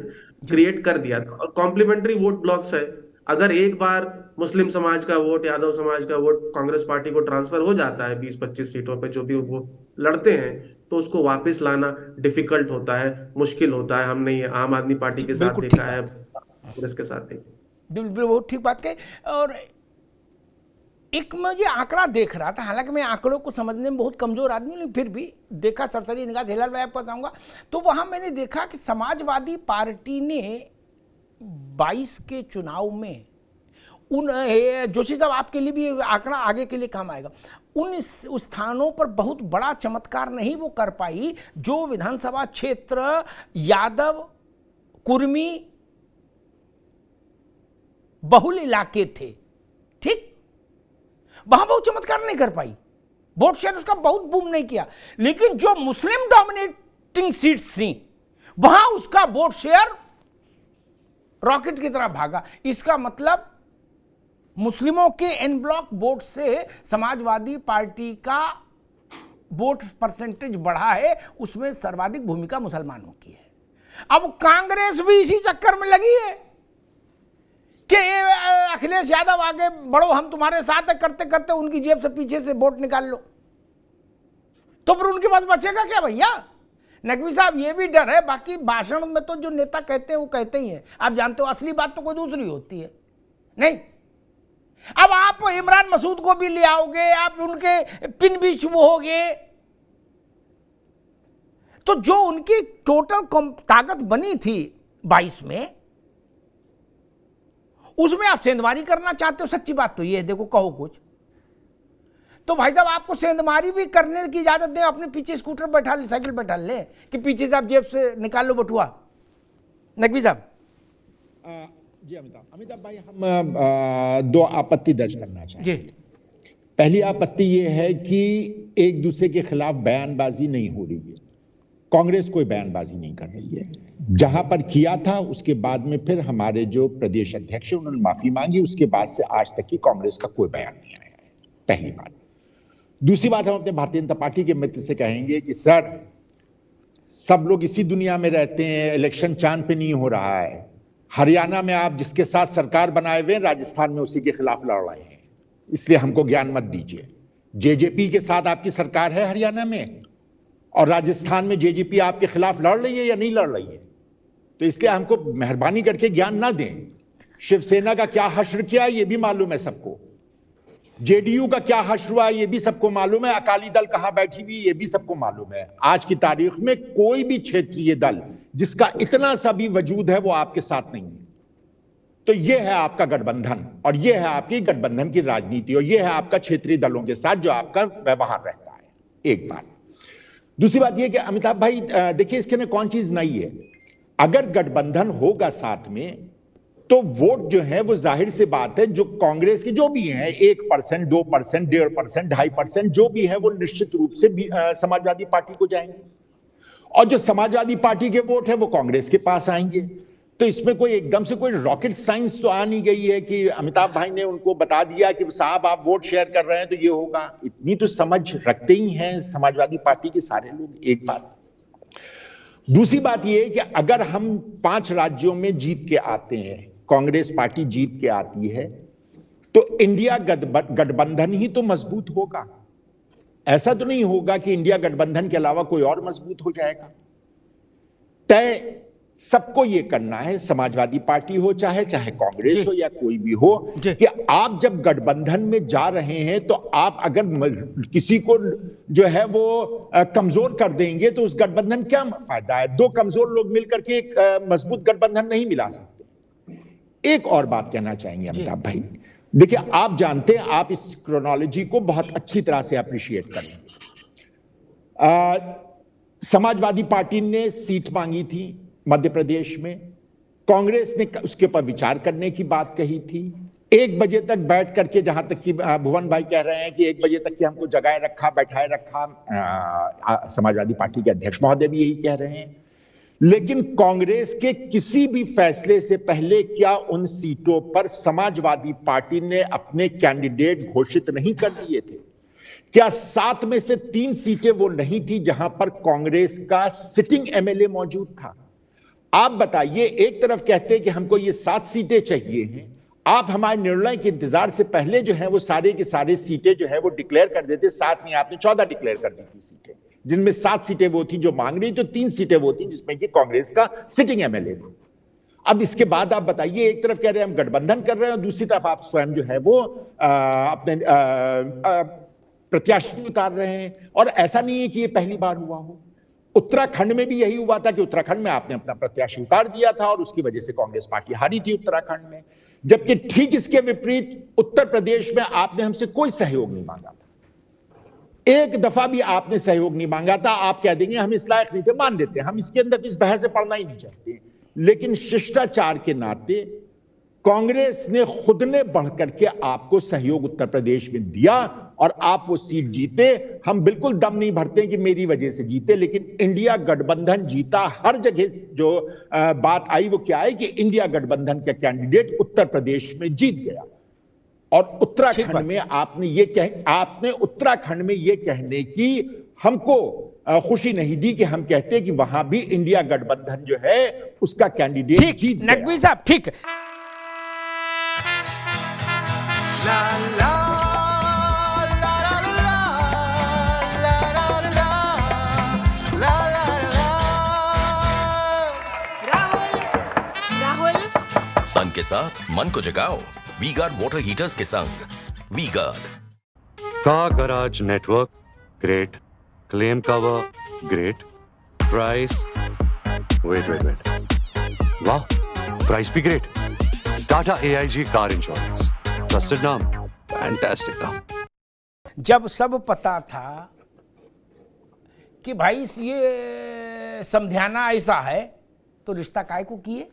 क्रिएट कर दिया था। और कॉम्प्लीमेंट्री वोट ब्लॉक्स है, अगर एक बार मुस्लिम समाज का वोट, यादव समाज का वोट कांग्रेस पार्टी को ट्रांसफर हो जाता है 20-25 सीटों पे जो भी वो लड़ते हैं, तो उसको वापस लाना डिफिकल्ट होता है, मुश्किल होता है। हमने ये आम आदमी पार्टी के साथ देखा है, कांग्रेस के साथ देखा। बिल्कुल बहुत ठीक बात कही। और एक मुझे आंकड़ा देख रहा था, हालांकि मैं आंकड़ों को समझने में बहुत कमजोर आदमी हूं, फिर भी देखा सरसरी निगाह से, हिलाल भाई आपको बताऊंगा, तो वहां मैंने देखा कि समाजवादी पार्टी ने 22 के चुनाव में उन जोशी साहब आपके लिए भी आंकड़ा आगे के लिए काम आएगा, उन स्थानों पर बहुत बड़ा चमत्कार नहीं वो कर पाई जो विधानसभा क्षेत्र यादव कुर्मी बहुल इलाके थे, ठीक, वहां बहुत चमत्कार नहीं कर पाई, वोट शेयर उसका बहुत बूम नहीं किया। लेकिन जो मुस्लिम डोमिनेटिंग सीट्स थी वहां उसका वोट शेयर रॉकेट की तरह भागा। इसका मतलब मुस्लिमों के एन ब्लॉक वोट से समाजवादी पार्टी का वोट परसेंटेज बढ़ा है, उसमें सर्वाधिक भूमिका मुसलमानों की है। अब कांग्रेस भी इसी चक्कर में लगी है कि अखिलेश यादव आगे बढ़ो, हम तुम्हारे साथ है, करते करते उनकी जेब से पीछे से वोट निकाल लो, तो फिर उनके पास बचेगा क्या भैया? नकवी साहब ये भी डर है। बाकी भाषण में तो जो नेता कहते हैं वो कहते ही हैं, आप जानते हो असली बात तो कोई दूसरी होती है। नहीं, अब आप इमरान मसूद को भी ले आओगे, आप उनके पिन भी चुभोगे, तो जो उनकी टोटल ताकत बनी थी 22 में, उसमें आप सेंधमारी करना चाहते हो। सच्ची बात तो ये है, देखो कहो कुछ तो भाई साहब आपको सेंधमारी भी करने की इजाजत दे, अपने पीछे स्कूटर बैठा ले, साइकिल बैठा ले, कि पीछे से आप जेब से निकाल लो बटुआ। नकवी साहब। जी अमिताभ भाई, हम दो आपत्ति दर्ज करना चाहेंगे। पहली आपत्ति ये है कि एक दूसरे के खिलाफ बयानबाजी नहीं हो रही है, कांग्रेस कोई बयानबाजी नहीं कर रही है। जहां पर किया था उसके बाद में फिर हमारे जो प्रदेश अध्यक्ष हैं उन्होंने माफी मांगी, उसके बाद से आज तक की कांग्रेस का कोई बयान नहीं आया है, पहली बात। दूसरी बात, हम अपने भारतीय जनता पार्टी के मित्र से कहेंगे कि सर, सब लोग इसी दुनिया में रहते हैं, इलेक्शन चांद पे नहीं हो रहा है। हरियाणा में आप जिसके साथ सरकार बनाए हुए, राजस्थान में उसी के खिलाफ लड़ रहे हैं, इसलिए हमको ज्ञान मत दीजिए। जेजेपी के साथ आपकी सरकार है हरियाणा में, और राजस्थान में जेजेपी आपके खिलाफ लड़ रही है या नहीं लड़ रही है, तो इसलिए हमको मेहरबानी करके ज्ञान ना दें। शिवसेना का क्या हश्र किया ये भी मालूम है सबको, जेडीयू का क्या हश्र हुआ ये भी सबको मालूम है, अकाली दल कहां बैठी हुई ये भी सबको मालूम है। आज की तारीख में कोई भी क्षेत्रीय दल जिसका इतना सा भी वजूद है वो आपके साथ नहीं है। तो ये है आपका गठबंधन, और ये है आपकी गठबंधन की राजनीति, और ये है आपका क्षेत्रीय दलों के साथ जो आपका व्यवहार रहता है। एक बात। दूसरी बात यह कि अमिताभ भाई देखिए, इसके अंदर कौन चीज नहीं है, अगर गठबंधन होगा साथ में तो वोट जो है वो जाहिर सी बात है, जो कांग्रेस के जो भी हैं 1%, 2%, 1.5%, 2.5% जो भी है वो निश्चित रूप से समाजवादी पार्टी को जाएंगे, और जो समाजवादी पार्टी के वोट है वो कांग्रेस के पास आएंगे। तो इसमें कोई एकदम से कोई रॉकेट साइंस तो आ नहीं गई है कि अमिताभ भाई ने उनको बता दिया कि साहब आप वोट शेयर कर रहे हैं तो ये होगा। इतनी तो समझ रखते ही हैं समाजवादी पार्टी के सारे लोग। एक बात। दूसरी बात ये है कि अगर हम 5 राज्यों में जीत के आते हैं, कांग्रेस पार्टी जीत के आती है, तो इंडिया गठबंधन ही तो मजबूत होगा। ऐसा तो नहीं होगा कि इंडिया गठबंधन के अलावा कोई और मजबूत हो जाएगा। तय सबको ये करना है, समाजवादी पार्टी हो चाहे कांग्रेस हो या कोई भी हो, कि आप जब गठबंधन में जा रहे हैं तो आप अगर किसी को जो है वो कमजोर कर देंगे तो उस गठबंधन क्या फायदा है। 2 कमजोर लोग मिलकर के एक मजबूत गठबंधन नहीं मिला सकते। एक और बात कहना चाहेंगे अमिताभ भाई, देखिए आप जानते हैं, आप इस क्रोनोलॉजी को बहुत अच्छी तरह से अप्रिशिएट करेंगे। समाजवादी पार्टी ने सीट मांगी थी मध्य प्रदेश में, कांग्रेस ने उसके ऊपर विचार करने की बात कही थी, 1 बजे तक बैठ करके, जहां तक कि भुवन भाई कह रहे हैं कि 1 बजे तक कि हमको जगाए रखा, बैठाए रखा, समाजवादी पार्टी के अध्यक्ष महोदय भी यही कह रहे हैं। लेकिन कांग्रेस के किसी भी फैसले से पहले क्या उन सीटों पर समाजवादी पार्टी ने अपने कैंडिडेट घोषित नहीं कर दिए थे? क्या 7 में से 3 सीटें वो नहीं थी जहां पर कांग्रेस का सिटिंग एमएलए मौजूद था? आप बताइए, एक तरफ कहते हैं कि हमको ये 7 सीटें चाहिए हैं, आप हमारे निर्णय के इंतजार से पहले जो है वो सारे की सारी सीटें जो है वो डिक्लेयर कर देते। साथ में आपने 14 डिक्लेयर कर दी थी सीटें, जिनमें 7 सीटें वो थी जो मांग रही, तो 3 सीटें वो थी जिसमें कि कांग्रेस का सिटिंग एमएलए था। अब इसके बाद आप बताइए, एक तरफ कह रहे हैं हम गठबंधन कर रहे हैं और दूसरी तरफ आप स्वयं जो है वो अपने प्रत्याशी उतार रहे हैं। और ऐसा नहीं है कि ये पहली बार हुआ हो, उत्तराखंड में भी यही हुआ था कि उत्तराखंड में आपने अपना प्रत्याशी उतार दिया था और उसकी वजह से कांग्रेस पार्टी हारी थी उत्तराखंड में। जबकि ठीक इसके विपरीत उत्तर प्रदेश में आपने हमसे कोई सहयोग नहीं मांगा था, एक दफा भी आपने सहयोग नहीं मांगा था। आप कह देंगे हम इस लायक नहीं थे, मान लेते हैं, हम इसके अंदर इस बहस से पढ़ना ही नहीं चाहते, लेकिन शिष्टाचार के नाते कांग्रेस ने खुद ने बढ़कर के आपको सहयोग उत्तर प्रदेश में दिया और आप वो सीट जीते। हम बिल्कुल दम नहीं भरते कि मेरी वजह से जीते, लेकिन इंडिया गठबंधन जीता। हर जगह जो बात आई वो क्या है कि इंडिया गठबंधन का कैंडिडेट उत्तर प्रदेश में जीत गया। और उत्तराखंड में आपने उत्तराखंड में ये कहने की हमको खुशी नहीं दी कि हम कहते हैं कि वहां भी इंडिया गठबंधन जो है उसका कैंडिडेट जीत गया। नकवी साहब ठीक। तन के साथ मन को जगाओ वी गार्ड वाटर हीटर्स के संग V Guard. Car garage network great, claim cover great, price wait वाह, प्राइस भी great. Tata AIG car insurance, trusted नाम, फैंटास्टिक नाम। जब सब पता था कि भाई ये समझाना ऐसा है तो रिश्ता काय को किए?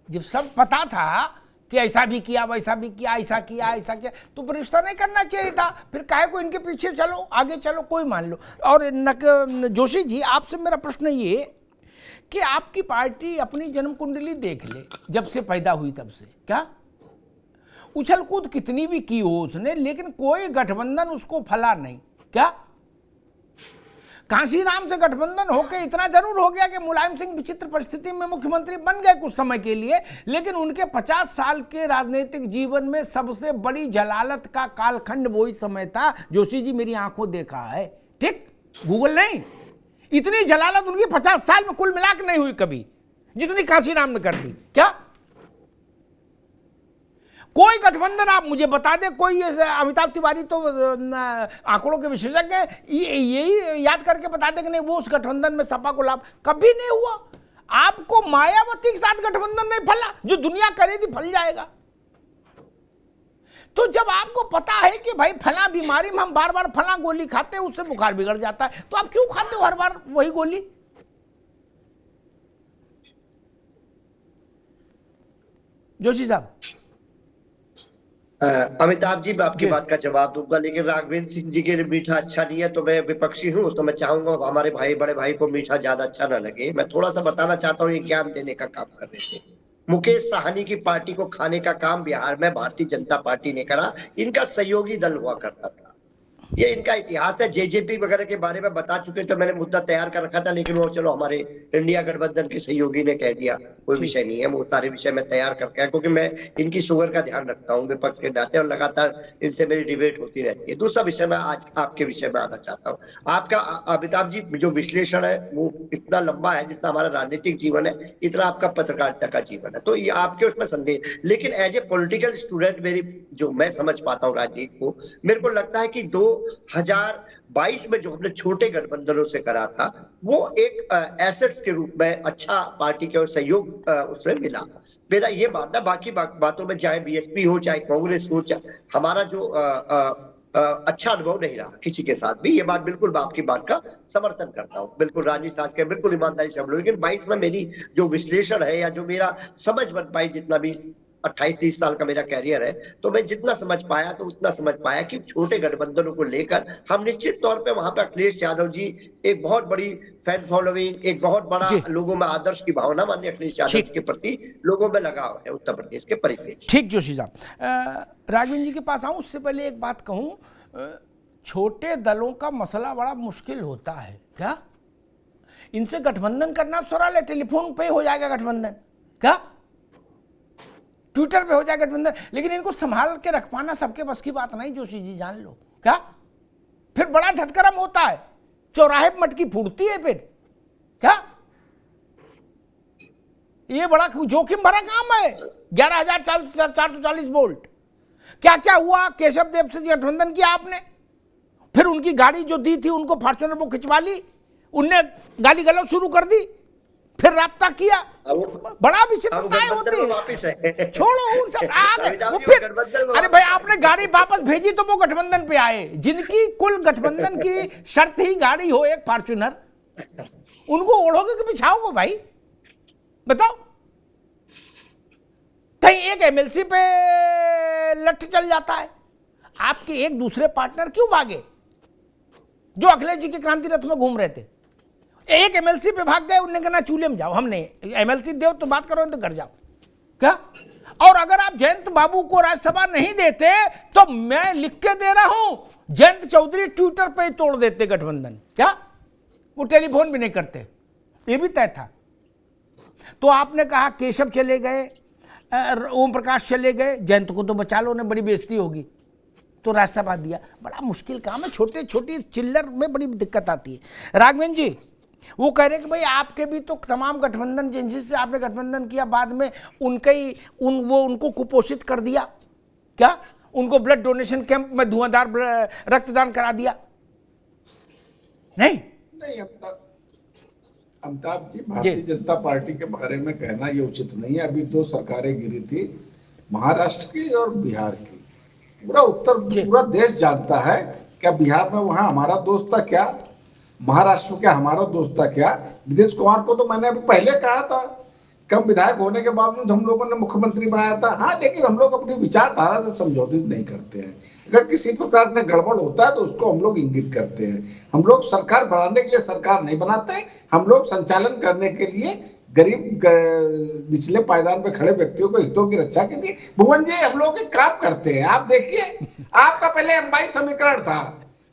जब सब पता था कि ऐसा भी किया, वैसा भी किया, ऐसा किया, ऐसा किया, तो फिर रिश्ता नहीं करना चाहिए था। फिर काहे को इनके पीछे चलो, आगे चलो, कोई मान लो। और जोशी जी, आपसे मेरा प्रश्न ये कि आपकी पार्टी अपनी जन्म कुंडली देख ले, जब से पैदा हुई तब से, क्या उछल कूद कितनी भी की हो उसने, लेकिन कोई गठबंधन उसको फला नहीं। क्या कांशीराम से गठबंधन होकर इतना जरूर हो गया कि मुलायम सिंह विचित्र परिस्थिति में मुख्यमंत्री बन गए कुछ समय के लिए, लेकिन उनके 50 साल के राजनीतिक जीवन में सबसे बड़ी जलालत का कालखंड वही समय था। जोशी जी, मेरी आंखों देखा है, ठीक, गूगल नहीं। इतनी जलालत उनकी 50 साल में कुल मिलाकर नहीं हुई कभी, जितनी कांशीराम ने कर दी। क्या कोई गठबंधन आप मुझे बता दे, कोई अमिताभ तिवारी तो आंकड़ों के विशेषज्ञ हैं, यही याद करके बता दे कि नहीं वो उस गठबंधन में सपा को लाभ, कभी नहीं हुआ। आपको मायावती के साथ गठबंधन नहीं फला, जो दुनिया करे थी फल जाएगा। तो जब आपको पता है कि भाई फला बीमारी में हम बार बार फला गोली खाते हैं, उससे बुखार बिगड़ जाता है, तो आप क्यों खाते हो हर बार वही गोली? जोशी साहब। अमिताभ जी, मैं आपकी बात का जवाब दूंगा, लेकिन राघवेंद्र सिंह जी के मीठा अच्छा नहीं है, तो मैं विपक्षी हूँ, तो मैं चाहूंगा हमारे भाई, बड़े भाई को मीठा ज्यादा अच्छा ना लगे। मैं थोड़ा सा बताना चाहता हूँ, ये ज्ञान देने का काम कर रहे थे। मुकेश साहनी की पार्टी को खाने का काम बिहार में भारतीय जनता पार्टी ने करा, इनका सहयोगी दल हुआ करता था। ये इनका इतिहास है। जेजेपी वगैरह के बारे में बता चुके, तो मैंने मुद्दा तैयार कर रखा था, लेकिन वो चलो हमारे इंडिया गठबंधन के सहयोगी ने कह दिया, कोई विषय नहीं है। वो सारे विषय मैं तैयार करके आया, क्योंकि मैं इनकी शुगर का ध्यान रखता हूँ विपक्ष के नाते, और लगातार इनसे मेरी डिबेट होती रहती है। दूसरा विषय मैं आज आपके विषय में आना चाहता हूँ। आपका अमिताभ जी जो विश्लेषण है वो इतना लंबा है जितना हमारा राजनीतिक जीवन है, इतना आपका पत्रकारिता का जीवन है, तो ये आपके उसमें संदेह। लेकिन एज ए पॉलिटिकल स्टूडेंट, मेरी जो मैं समझ पाता हूँ राजनीति को, मेरे को लगता है कि 2022 में जो हमने छोटे गठबंधनों से करा था, वो एक एसेट्स के रूप में अच्छा पार्टी के सहयोग उसमें मिला। मेरा ये मानना, बाकी बातों में चाहे बीएसपी हो, चाहे कांग्रेस हो, चाहे हमारा जो अच्छा अनुभव नहीं रहा किसी के साथ भी, ये बात बिल्कुल मैं आपकी बात का समर्थन करता हूँ, बिल्कुल राजनीति शास्त्र के बिल्कुल ईमानदारी से हम लोग। लेकिन 22 में मेरी जो विश्लेषण है या जो मेरा समझ बन पाई, जितना भी 28-30 साल का मेरा कैरियर है, तो मैं जितना समझ पाया तो उतना समझ पाया कि छोटे गठबंधनों को लेकर हम निश्चित तौर पे वहां पे अखिलेश यादव जी एक बहुत बड़ी फैन फॉलोइंग, एक बहुत बड़ा लोगों में आदर्श की भावना माननीय अखिलेश यादव के प्रति लोगों में लगाव है उत्तर प्रदेश के परिप्रेक्ष्य। ठीक जोशी साहब, राघवेंद्र जी के पास आऊं उससे पहले एक बात कहूं, छोटे दलों का मसला बड़ा मुश्किल होता है क्या? इनसे गठबंधन करना सरल है, टेलीफोन पे हो जाएगा गठबंधन, क्या ट्विटर पे हो जाएगा गठबंधन, लेकिन इनको संभाल के रख पाना सबके बस की बात नहीं जोशी जी, जान लो। क्या फिर बड़ा धतकरम होता है, चौराहे पे मटकी फूटती है फिर, क्या ये बड़ा जोखिम भरा काम है। 11,440 वोल्ट, क्या क्या हुआ? केशव देव से गठबंधन किया आपने, फिर उनकी गाड़ी जो दी थी उनको फॉर्च्यूनर वो खिंचवा ली, उनने गाली गलौज शुरू कर दी, फिर राब्ता किया, बड़ा विचित्रताएं होती है। छोड़ो उन सब आगे वो फिर, अरे भाई आपने गाड़ी वापस भेजी तो वो गठबंधन पे आए, जिनकी कुल गठबंधन की शर्त ही गाड़ी हो एक फॉर्च्यूनर, उनको ओढ़ोगे कि बिछाओगे भाई बताओ? कहीं एक एमएलसी पे लठ चल जाता है, आपके एक दूसरे पार्टनर क्यों भागे जो अखिलेश जी के क्रांति रथ में घूम रहे थे? एक एमएलसी पे भाग गए, उन्होंने कहना चूल्हे में जाओ, हमने एमएलसी दो तो बात करो तो घर जाओ, क्या? और अगर आप जयंत बाबू को राज्यसभा नहीं देते तो मैं लिख के दे रहा हूं, जयंत चौधरी ट्विटर पे ही तोड़ देते गठबंधन, क्या? वो टेलीफोन भी नहीं करते, ये भी तय था। तो आपने कहा केशव चले गए, ओम प्रकाश चले गए, जयंत को तो बचा लो, उन्हें बड़ी बेइज्जती होगी, तो राज्यसभा दिया। बड़ा मुश्किल काम है, छोटे छोटी चिल्लर में बड़ी दिक्कत आती है। राघवेंद्र जी वो कह रहे कि भाई आपके भी तो तमाम गठबंधन जिनसे आपने गठबंधन किया बाद में उनके ही उनको कुपोषित कर दिया, क्या? उनको ब्लड डोनेशन कैंप में धुआंधार रक्तदान करा दिया? नहीं अमिताभ जी, भारतीय जनता पार्टी के बारे में कहना ये उचित नहीं है। अभी 2 सरकारें गिरी थी, महाराष्ट्र की और बिहार की। पूरा देश जानता है क्या बिहार में वहां हमारा दोस्त था क्या, महाराष्ट्र में क्या हमारा दोस्त था क्या? नीतीश कुमार को तो मैंने अभी पहले कहा था, कम विधायक होने के बावजूद हम लोगों ने मुख्यमंत्री बनाया था। हाँ, लेकिन हम लोग अपनी विचारधारा से समझौते नहीं करते हैं। अगर किसी प्रकार में गड़बड़ होता है तो उसको हम लोग इंगित करते हैं। हम लोग सरकार बनाने के लिए सरकार नहीं बनाते, हम लोग संचालन करने के लिए गरीब निचले पायदान पे खड़े व्यक्तियों को हितों की रक्षा के लिए भुवन जी हम लोग एक काम करते हैं। आप देखिए, आपका पहले एमवाई समीकरण था,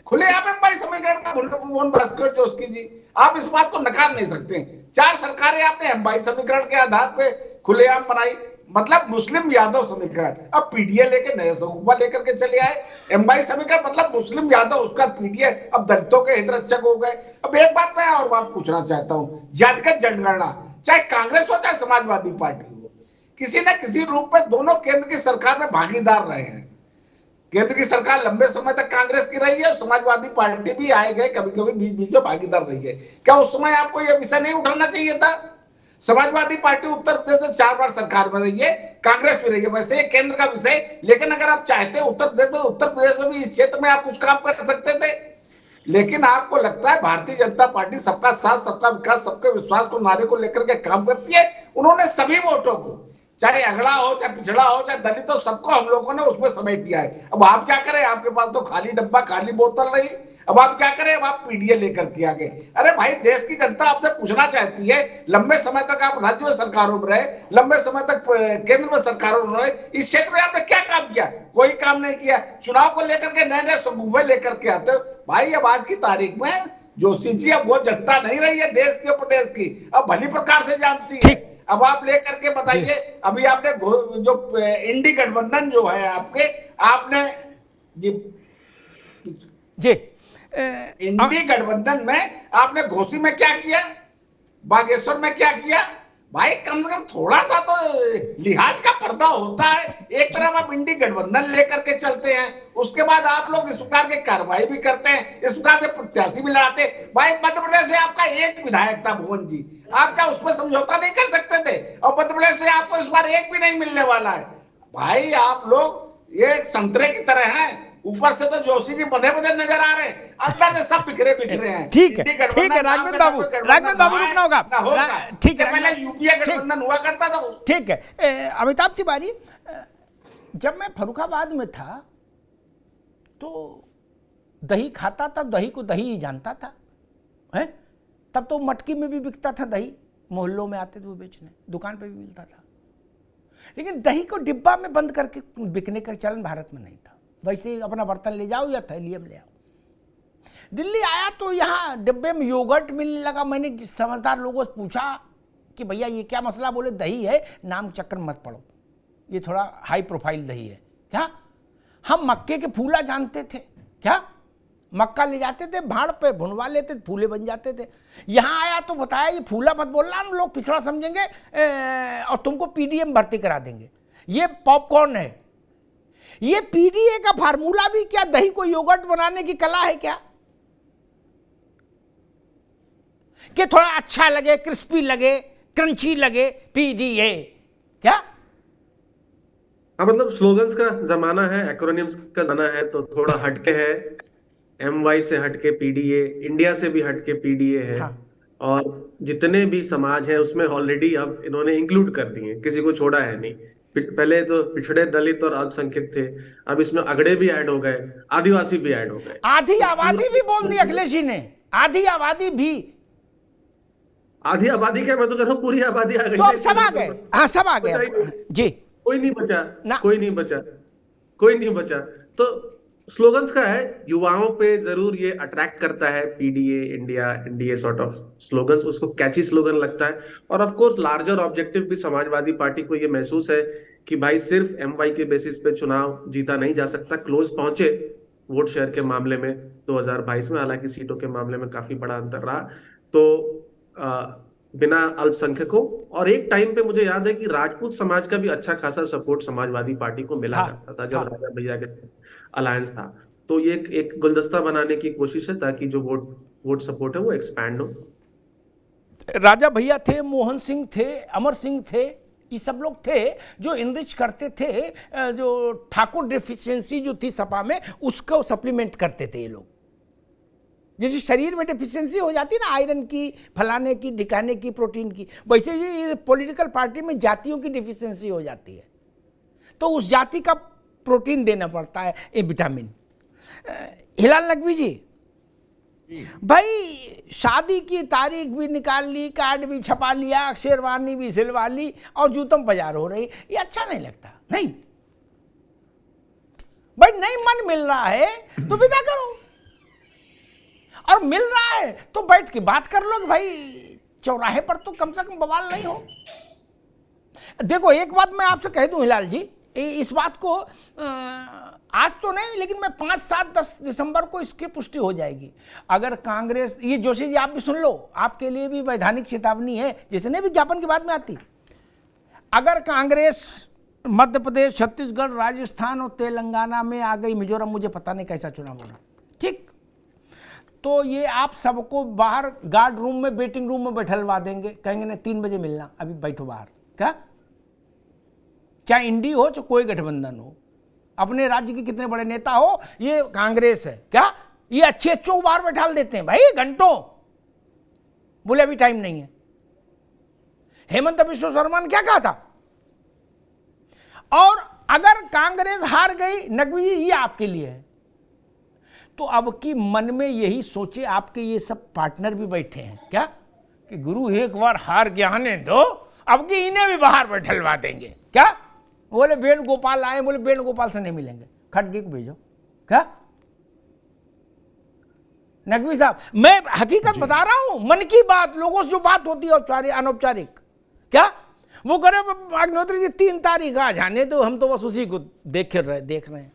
खुलेआम एमवाई समीकरण था मोहन भास्कर जोशी जी, आप इस बात को नकार नहीं सकते। 4 सरकारें आपने एमवाई समीकरण के आधार पे खुलेआम बनाई, मतलब मुस्लिम यादव समीकरण। अब पीडीए लेके नए सगुफा लेकर के चले आए, एमवाई समीकरण मतलब मुस्लिम यादव, उसका पीडीए अब दलितों के हितरक्षक हो गए। अब एक बात मैं और बात पूछना चाहता हूँ, जातिगत जनगणना, चाहे कांग्रेस हो चाहे समाजवादी पार्टी हो, किसी न किसी रूप में दोनों केंद्र की सरकार में भागीदार रहे हैं। केंद्र की सरकार लंबे समय तक कांग्रेस की रही है और समाजवादी पार्टी भी आए गए कभी कभी बीच बीच में भागीदार रही है। क्या उस समय आपको यह विषय नहीं उठाना चाहिए था? समाजवादी पार्टी उत्तर प्रदेश में 4 बार सरकार में रही है, कांग्रेस भी रही है, वैसे ये केंद्र का विषय। लेकिन अगर आप चाहते उत्तर प्रदेश में भी इस क्षेत्र में आप कुछ काम कर सकते थे। लेकिन आपको लगता है भारतीय जनता पार्टी सबका साथ सबका विकास सबके विश्वास को नारे को लेकर के काम करती है। उन्होंने सभी वोटों को, चाहे अगड़ा हो चाहे पिछड़ा हो चाहे दलित हो, सबको हम लोगों ने उसमें समेट दिया है। अब आप क्या करें, आपके पास तो खाली डब्बा खाली बोतल रही, अब आप क्या करें, अब आप पीडीए लेकर के आगे। अरे भाई, देश की जनता आपसे पूछना चाहती है, लंबे समय तक आप राज्य में सरकारों में रहे, लंबे समय तक केंद्र में सरकारों में रहे, इस क्षेत्र में आपने क्या काम किया? कोई काम नहीं किया। चुनाव को लेकर के नए नए सगुफे लेकर के आते हो भाई। अब आज की तारीख में जोशी जी अब वो जनता नहीं रही है देश के प्रदेश की, अब भली प्रकार से जानती है। अब आप लेकर के बताइए, अभी आपने जो इंडी गठबंधन जो है आपने जी इंडी गठबंधन में आपने घोसी में क्या किया, बागेश्वर में क्या किया? भाई कम से कम थोड़ा सा तो लिहाज का पर्दा होता है। एक तरफ आप इंडी गठबंधन लेकर के चलते हैं, उसके बाद आप लोग इस प्रकार की कार्रवाई भी करते हैं, इस प्रकार से प्रत्याशी भी लड़ाते हैं। भाई मध्य प्रदेश से आपका एक विधायक था भुवन जी, आप क्या उसमें समझौता नहीं कर सकते थे? और मध्य प्रदेश से आपको इस बार एक भी नहीं मिलने वाला है। भाई आप लोग ये संतरे की तरह हैं, ऊपर से तो जोशी जी बने बने नजर आ रहे हैं, अंदर से सब बिखरे बिखरे हैं। ठीक है, इंडी ठीक है, गठबंधन नाम राघवेंद्र पे बाबू, ना कोई राघवेंद्र बाबू गठबंधन रुकना होगा। ना होगा। ठीक इससे है, पहले यूपीए गठबंधन हुआ करता था। ठीक है। अमिताभ तिवारी, जब मैं फर्रुखाबाद में था तो दही खाता था, दही को दही ही जानता था, है? तब तो मटकी में भी बिकता था दही, मोहल्लों में आते थे वो बेचने, दुकान पे भी मिलता था। लेकिन दही को डिब्बा में बंद करके बिकने का चलन भारत में नहीं था। वैसे ही अपना बर्तन ले जाओ या थैलिए में ले आओ। दिल्ली आया तो यहाँ डिब्बे में योगर्ट मिलने लगा। मैंने समझदार लोगों से पूछा कि भैया ये क्या मसला? बोले दही है, नाम चक्कर मत पड़ो, ये थोड़ा हाई प्रोफाइल दही है। क्या? हम मक्के के फूला जानते थे क्या? मक्का ले जाते थे, भाड़ पे भुनवा लेते थे, फूले बन जाते थे। यहाँ आया तो बताया ये फूला मत बोलना, हम लोग पिछड़ा समझेंगे और तुमको पीडीएम भर्ती करा देंगे। ये पॉपकॉर्न है। ये पीडीए का फार्मूला भी क्या दही को योगर्ट बनाने की कला है क्या? कि थोड़ा अच्छा लगे, क्रिस्पी लगे, क्रंची लगे, पीडीए क्या? मतलब स्लोगन्स का जमाना है, एक्रोनिम्स का जमाना है, तो थोड़ा हटके है। MY से हटके पीडीए, इंडिया से भी हटके पीडीए है। हाँ। और जितने भी समाज है उसमें ऑलरेडी अब इन्होंने इंक्लूड कर दिए, किसी को छोड़ा है नहीं। पहले तो पिछड़े, दलित और अल्पसंख्यक थे, अब इसमें अगड़े भी ऐड हो गए, आदिवासी भी ऐड हो गए, आधी आबादी भी बोल दी अखिलेश जी ने, आधी आबादी भी। आधी आबादी क्या, मैं तो कह रहा हूं पूरी आबादी आ गई। तो अब सब आ गए। हाँ, सब आ गए जी। कोई नहीं बचा, कोई नहीं बचा, कोई नहीं बचा। तो स्लोगन्स का है, युवाओं पे जरूर ये अट्रैक्ट करता है PDA, India, NDA sort of slogans, उसको कैची स्लोगन लगता है। और ऑफ कोर्स लार्जर ऑब्जेक्टिव भी समाजवादी पार्टी को ये महसूस है कि भाई सिर्फ MY के बेसिस पे चुनाव जीता नहीं जा सकता। क्लोज पहुंचे वोट शेयर के मामले में 2022 में, हालांकि सीटों के मामले में काफी बड़ा अंतर रहा। तो बिना अल्पसंख्यकों, और एक टाइम पे मुझे याद है कि राजपूत समाज का भी अच्छा खासा सपोर्ट समाजवादी पार्टी को मिला करता था जब राजा भैया के अलायंस था। तो ये एक गुलदस्ता बनाने की कोशिश है ताकि जो वोट सपोर्ट है वो एक्सपैंड हो। राजा भैया थे, मोहन सिंह थे, अमर सिंह थे, ये सब लोग थे जो इनरिच करते थे, जो ठाकुर डेफिशिएंसी जो थी सपा में उसको सप्लीमेंट करते थे ये लोग। जैसे शरीर में डेफिशिएंसी हो जाती है ना, आयरन की, फलाने की, ढिकाने की, प्रोटीन की, वैसे ही पॉलिटिकल पार्टी में जातियों की डेफिशिएंसी हो जाती है, तो उस जाति का प्रोटीन देना पड़ता है, ये विटामिन। हिलाल नकवी जी, भाई शादी की तारीख भी निकाल ली, कार्ड भी छपा लिया, शेरवानी भी सिलवा ली और जूतम बाजार हो रही, ये अच्छा नहीं लगता। नहीं भाई, नहीं मन मिल रहा है तो विदा करो, और मिल रहा है तो बैठ के बात कर लो कि भाई चौराहे पर तो कम से कम बवाल नहीं हो। देखो एक बात मैं आपसे कह दूं हिलाल जी, इस बात को आज तो नहीं, लेकिन मैं 5, 7, 10 दिसंबर को इसकी पुष्टि हो जाएगी। अगर कांग्रेस, ये जोशी जी आप भी सुन लो, आपके लिए भी वैधानिक चेतावनी है, जिसने विज्ञापन की बात में आती। अगर कांग्रेस मध्य प्रदेश, छत्तीसगढ़, राजस्थान और तेलंगाना में आ गई, मिजोरम मुझे पता नहीं कैसा चुनाव होना, ठीक, तो ये आप सबको बाहर गार्ड रूम में, वेटिंग रूम में बैठलवा देंगे, कहेंगे ना 3 बजे मिलना, अभी बैठो बाहर। क्या? चाहे इंडी हो चाहे कोई गठबंधन हो, अपने राज्य के कितने बड़े नेता हो, ये कांग्रेस है क्या, ये अच्छे बाहर बैठाल देते हैं भाई घंटों, बोले अभी टाइम नहीं है। हेमंत बिश्व शर्मा ने क्या कहा था? और अगर कांग्रेस हार गई, नकवी जी ये आपके लिए है, तो अब की मन में यही सोचे, आपके ये सब पार्टनर भी बैठे हैं क्या कि गुरु एक बार हार के आने दो, अब की इन्हें भी बाहर बैठलवा देंगे। क्या बोले? वेणुगोपाल आए, बोले वेणुगोपाल से नहीं मिलेंगे, खड़गे को भेजो। क्या नकवी साहब, मैं हकीकत बता रहा हूं, मन की बात, लोगों से जो बात होती है औपचारिक अनौपचारिक, क्या वो करे अग्निहोत्री जी 3 तारीख आ जाने दो, हम तो बस उसी को देख रहे हैं।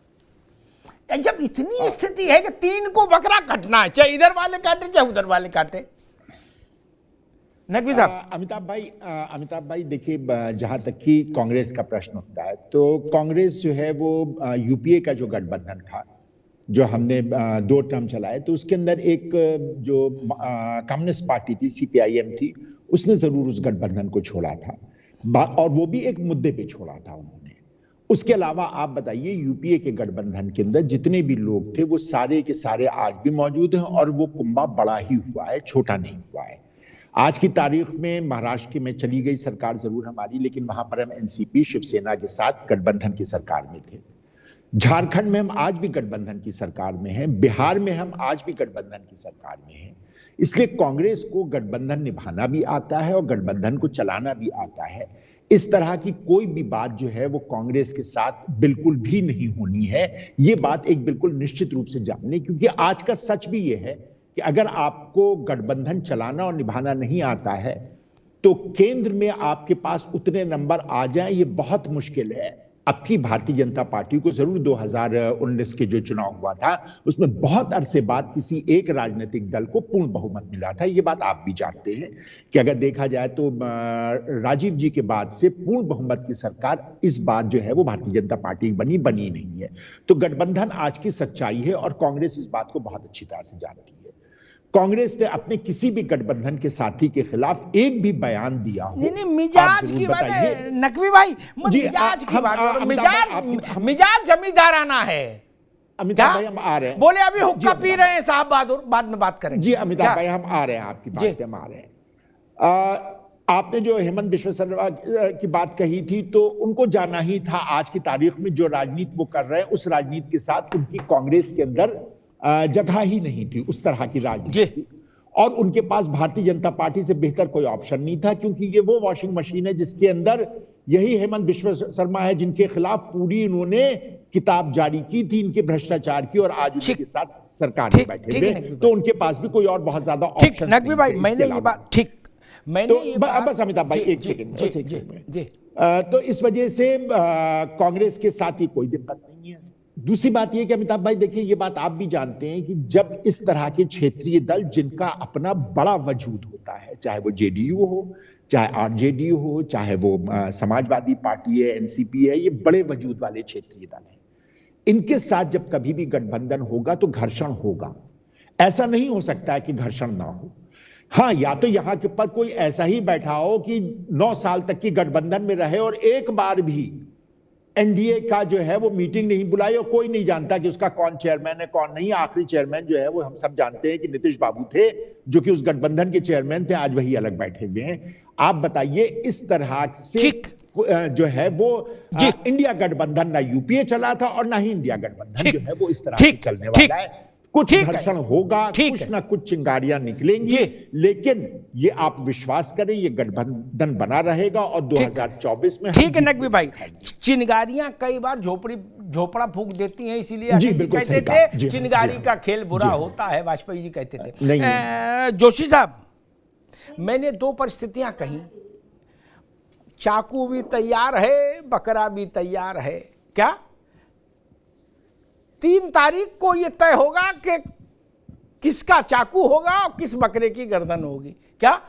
जब इतनी स्थिति है कि 3 को बकरा कटना है, चाहे इधर वाले काटे चाहे उधर वाले काटे। नकवी साहब, अमिताभ भाई देखिए, जहां तक कि कांग्रेस का प्रश्न होता है, तो कांग्रेस जो है वो यूपीए का जो गठबंधन था, जो हमने 2 टर्म चलाए, तो उसके अंदर एक जो कम्युनिस्ट पार्टी थी, CPIM थी, उसने जरूर उस गठबंधन को छोड़ा था, और वो भी एक मुद्दे पे छोड़ा था उन्होंने। उसके अलावा आप बताइए, यूपीए के गठबंधन के अंदर जितने भी लोग थे वो सारे के सारे आज भी मौजूद हैं और वो कुंभा बड़ा ही हुआ है, छोटा नहीं हुआ है। आज की तारीख में महाराष्ट्र में चली गई सरकार जरूर हमारी, लेकिन वहां पर हम एनसीपी शिवसेना के साथ गठबंधन की सरकार में थे। झारखंड में हम आज भी गठबंधन की सरकार में हैं, बिहार में हम आज भी गठबंधन की सरकार में हैं। इसलिए कांग्रेस को गठबंधन निभाना भी आता है और गठबंधन को चलाना भी आता है। इस तरह की कोई भी बात जो है वो कांग्रेस के साथ बिल्कुल भी नहीं होनी है, ये बात एक बिल्कुल निश्चित रूप से जान लें, क्योंकि आज का सच भी ये है कि अगर आपको गठबंधन चलाना और निभाना नहीं आता है तो केंद्र में आपके पास उतने नंबर आ जाएं ये बहुत मुश्किल है। अब की भारतीय जनता पार्टी को जरूर 2019 के जो चुनाव हुआ था उसमें बहुत अरसे बाद किसी एक राजनीतिक दल को पूर्ण बहुमत मिला था, ये बात आप भी जानते हैं कि अगर देखा जाए तो राजीव जी के बाद से पूर्ण बहुमत की सरकार इस बात जो है वो भारतीय जनता पार्टी बनी नहीं है। तो गठबंधन आज की सच्चाई है और कांग्रेस इस बात को बहुत अच्छी तरह से जानती है। कांग्रेस ने अपने किसी भी गठबंधन के साथी के खिलाफ एक भी बयान दिया हो? नहीं, मिजाज की बात है नकवी भाई, मिजाज की बात, मिजाज जमींदाराना है। अमिताभ भाई हम आ रहे हैं, बोले अभी हुक्का पी रहे हैं साहब, बहादुर बाद में बात करेंगे। जी अमिताभ भाई हम आ रहे हैं, आपकी बात पे हम आ रहे हैं। आपने जो हेमंत बिश्व शर्मा की बात कही थी तो उनको जाना ही था। आज की तारीख में जो राजनीति वो कर रहे हैं उस राजनीति के साथ उनकी कांग्रेस के अंदर जगह ही नहीं थी, उस तरह की राजनीति, और उनके पास भारतीय जनता पार्टी से बेहतर कोई ऑप्शन नहीं था, क्योंकि ये वो वॉशिंग मशीन है जिसके अंदर यही हेमंत बिश्व शर्मा है जिनके खिलाफ पूरी इन्होंने किताब जारी की थी इनके भ्रष्टाचार की, और आज उनके साथ सरकार में बैठे हुए, तो उनके पास भी कोई और बहुत ज्यादा ऑप्शन नकवी भाई, मैंने ये बात ठीक, मैंने ये बात, बस अमिताभ भाई एक सेकंड, तो इस वजह से कांग्रेस के साथ ही कोई दिक्कत नहीं है। दूसरी बात यह कि अमिताभ भाई देखिए, ये बात आप भी जानते हैं कि जब इस तरह के क्षेत्रीय दल जिनका अपना बड़ा वजूद होता है, चाहे वो जेडीयू हो, चाहे आरजेडी हो, चाहे वो समाजवादी पार्टी है, एनसीपी है, ये बड़े वजूद वाले क्षेत्रीय दल हैं, इनके साथ जब कभी भी गठबंधन होगा तो घर्षण होगा। ऐसा नहीं हो सकता है कि घर्षण ना हो। हाँ, या तो यहां के ऊपर कोई ऐसा ही बैठा हो कि 9 साल तक की गठबंधन में रहे और एक बार भी एनडीए का जो है वो मीटिंग नहीं बुलाई और कोई नहीं जानता कि उसका कौन चेयरमैन है कौन नहीं। आखिरी चेयरमैन जो है वो हम सब जानते हैं कि नीतीश बाबू थे, जो कि उस गठबंधन के चेयरमैन थे, आज वही अलग बैठे हुए हैं। आप बताइए, इस तरह से जो है वो इंडिया गठबंधन ना यूपीए चला था और ना ही इंडिया गठबंधन जो है वो इस तरह से चलने वाला है। कुछ घर्षण होगा, कुछ ना कुछ चिंगारियां निकलेंगी, लेकिन ये आप विश्वास करें ये गठबंधन बना रहेगा और 2024 में ठीक है नकवी भाई, चिंगारियां कई बार झोपड़ा फूंक देती हैं, इसीलिए कहते थे चिंगारी का खेल बुरा होता है, वाजपेयी जी कहते थे। जोशी साहब, मैंने 2 परिस्थितियां कही, चाकू भी तैयार है, बकरा भी तैयार है। क्या 3 तारीख को यह तय होगा कि किसका चाकू होगा और किस बकरे की गर्दन होगी? क्या